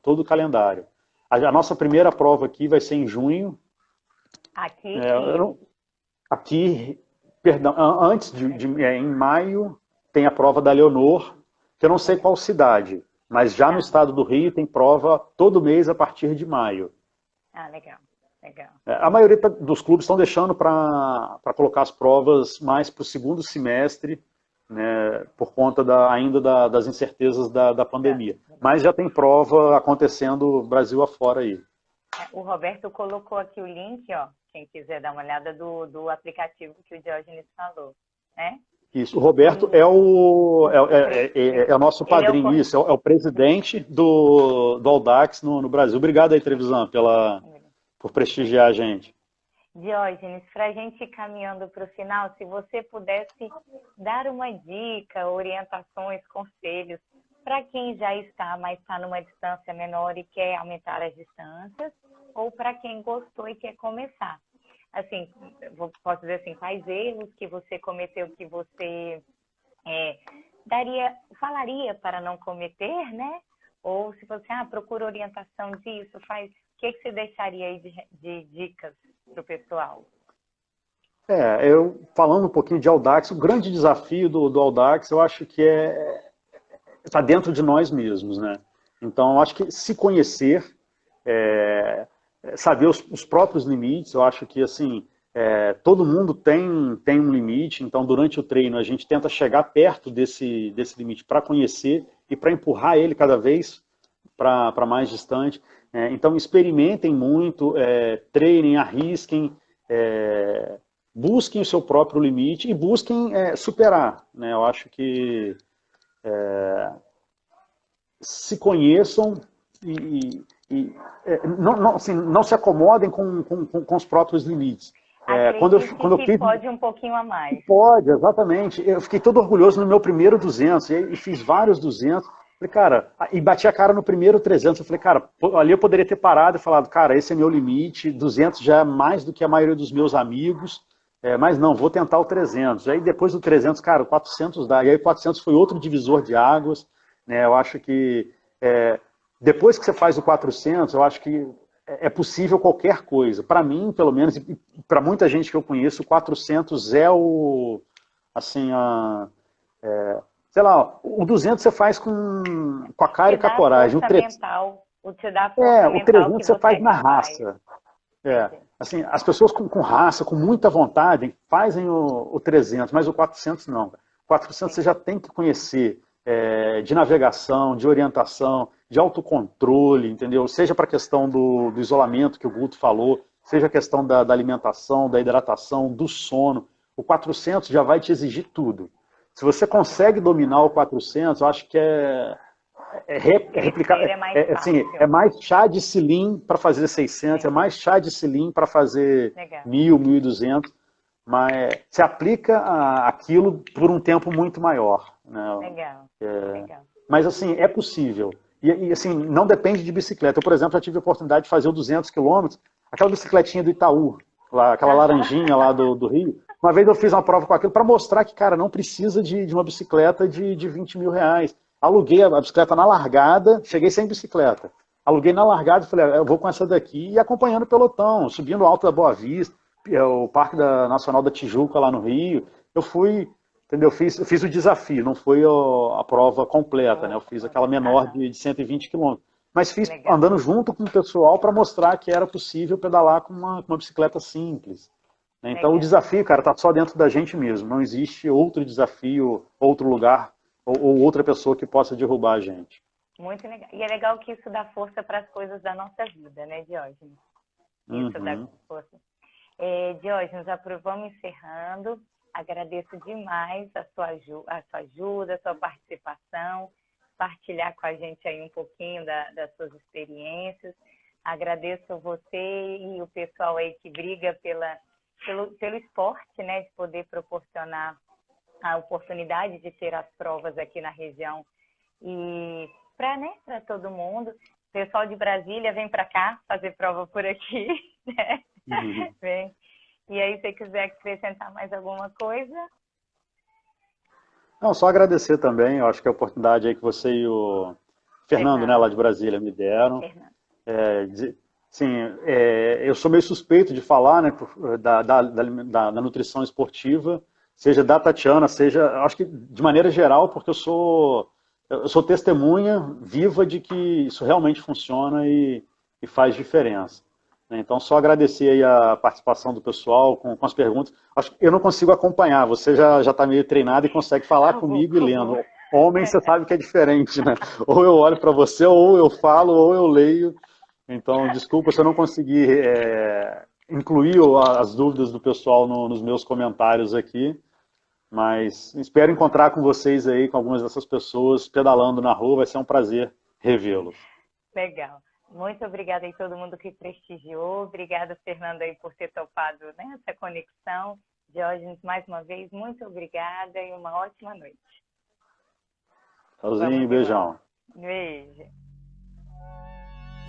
o calendário. A nossa primeira prova aqui vai ser em junho. Aqui? Aqui, perdão, antes em maio tem a prova da Leonor, que eu não sei qual cidade, mas já no estado do Rio tem prova todo mês a partir de maio. Ah, legal. Legal. A maioria dos clubes estão deixando para colocar as provas mais para o segundo semestre, né, por conta ainda das incertezas da pandemia. Mas já tem prova acontecendo Brasil afora aí. O Roberto colocou aqui o link, ó, quem quiser dar uma olhada do aplicativo que o Diógenes falou, né? Isso, o Roberto é o nosso padrinho, é o presidente do Audax no Brasil. Obrigado aí, Trevisan, por prestigiar a gente. Diógenes, para a gente ir caminhando para o final, se você pudesse dar uma dica, orientações, conselhos, para quem já está, mas está numa distância menor e quer aumentar as distâncias, ou para quem gostou e quer começar. Assim, posso dizer assim, quais erros que você cometeu, que você falaria para não cometer, né? Ou se você procura orientação disso, faz... O que você deixaria aí de dicas para o pessoal? Falando um pouquinho de Audax, o grande desafio do Audax, eu acho que está dentro de nós mesmos, né? Então, eu acho que se conhecer, saber os próprios limites, eu acho que, assim, todo mundo tem um limite, então, durante o treino, a gente tenta chegar perto desse limite para conhecer e para empurrar ele cada vez para mais distante. Então, experimentem muito, treinem, arrisquem, busquem o seu próprio limite e busquem superar. Né? Eu acho que se conheçam e não se acomodem com os próprios limites. Quando eu fiz, pode um pouquinho a mais. Pode, exatamente. Eu fiquei todo orgulhoso no meu primeiro 200 e fiz vários 200. Falei, cara, e bati a cara no primeiro 300. Eu falei, cara, ali eu poderia ter parado e falado, cara, esse é meu limite, 200 já é mais do que a maioria dos meus amigos, mas não, vou tentar o 300. Aí depois do 300, cara, o 400 dá. E aí o 400 foi outro divisor de águas. Né? Eu acho que depois que você faz o 400, eu acho que é possível qualquer coisa. Para mim, pelo menos, e para muita gente que eu conheço, o 400 é o, assim, sei lá, o 200 você faz com a cara e com a coragem. O 300 você faz na raça. Assim, as pessoas com raça, com muita vontade, fazem o 300, mas o 400 não. O 400 você já tem que conhecer de navegação, de orientação, de autocontrole, entendeu? Seja para a questão do isolamento que o Guto falou, seja a questão da alimentação, da hidratação, do sono. O 400 já vai te exigir tudo. Se você consegue dominar o 400, eu acho que replicar. É mais chá de cilim para fazer 600, é mais chá de cilim para fazer 1.000, 1.200, mas se aplica aquilo por um tempo muito maior. Né? Legal. Mas assim, é possível. E assim, não depende de bicicleta. Eu, por exemplo, já tive a oportunidade de fazer o 200 km, aquela bicicletinha do Itaú, aquela laranjinha lá do Rio. Uma vez eu fiz uma prova com aquilo para mostrar que, cara, não precisa de uma bicicleta de 20 mil reais. Aluguei a bicicleta na largada, cheguei sem bicicleta. Aluguei na largada e falei, eu vou com essa daqui e acompanhando o pelotão, subindo o Alto da Boa Vista, o Parque Nacional da Tijuca lá no Rio. Eu fui, entendeu? Eu fiz o desafio, não foi a prova completa, né? Eu fiz aquela menor de 120 quilômetros. Mas fiz andando junto com o pessoal para mostrar que era possível pedalar com uma bicicleta simples. Então o desafio, cara, tá só dentro da gente mesmo. Não existe outro desafio, outro lugar ou outra pessoa que possa derrubar a gente. Muito legal. E é legal que isso dá força para as coisas da nossa vida, né, Diógenes? Isso dá força. Diógenes, vamos encerrando. Agradeço demais a sua ajuda, a sua participação, partilhar com a gente aí um pouquinho das suas experiências. Agradeço você e o pessoal aí que briga pelo esporte, né, de poder proporcionar a oportunidade de ter as provas aqui na região e para todo mundo. O pessoal de Brasília vem para cá fazer prova por aqui, né? Vem. E aí, se você quiser acrescentar mais alguma coisa? Não, só agradecer também. Eu acho que a oportunidade aí que você e o Fernando, né, lá de Brasília, me deram. Eu sou meio suspeito de falar, né, da nutrição esportiva, seja da Tatiana, seja, acho que de maneira geral, porque eu sou testemunha viva de que isso realmente funciona e faz diferença. Então, só agradecer aí a participação do pessoal com as perguntas. Acho que eu não consigo acompanhar, você já está meio treinado e consegue falar comigo e lendo. Homem, você sabe que é diferente, né? Ou eu olho para você, ou eu falo, ou eu leio. Então, desculpa se eu não consegui incluir as dúvidas do pessoal nos meus comentários aqui, mas espero encontrar com vocês aí, com algumas dessas pessoas, pedalando na rua, vai ser um prazer revê-los. Legal. Muito obrigada aí todo mundo que prestigiou. Obrigada, Fernando, aí por ter topado, né, essa conexão. Diógenes, mais uma vez, muito obrigada e uma ótima noite. Tchauzinho, beijão. Beijo.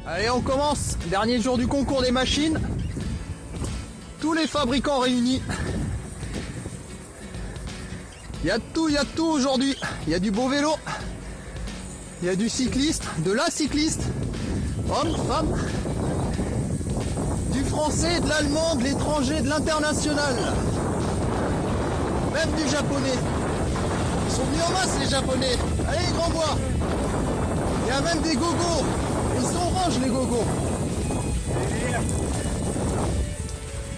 Allez, on commence. Dernier jour du concours des machines. Tous les fabricants réunis. Il y a de tout aujourd'hui. Il y a du beau vélo. Il y a du cycliste, de la cycliste. Hommes, femmes. Du français, de l'allemand, de l'étranger, de l'international. Même du japonais. Ils sont venus en masse les japonais. Allez, grand bois. Il y a même des gogos. Ils sont oranges les gogos.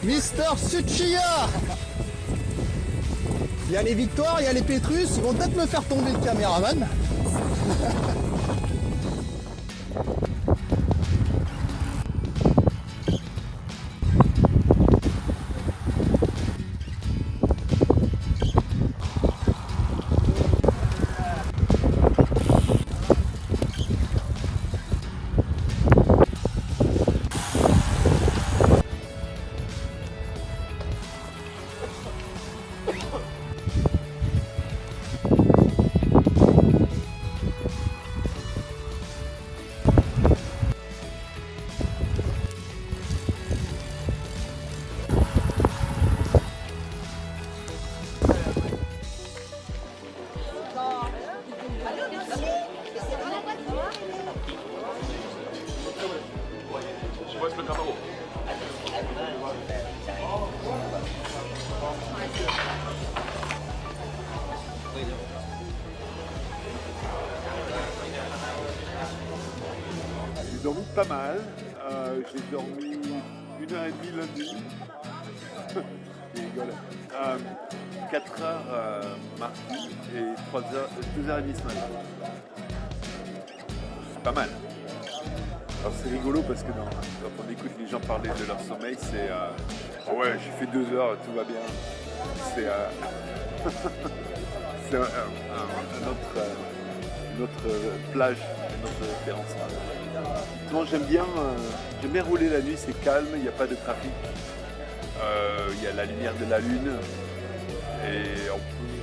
Mister Tsuchiya. Il y a les Victoires, il y a les Pétrus. Ils vont peut-être me faire tomber le caméraman. J'ai dormi pas mal. J'ai dormi 1h30 lundi. Je rigole. 4 heures mardi et 2h30 ce matin. C'est pas mal. Alors c'est rigolo parce que quand on écoute les gens parler de leur sommeil, c'est ouais, j'ai fait 2 heures, tout va bien. C'est c'est une autre plage, une autre référence. Sinon, j'aime bien rouler la nuit, c'est calme, il n'y a pas de trafic. Il y a la lumière de la lune et on peut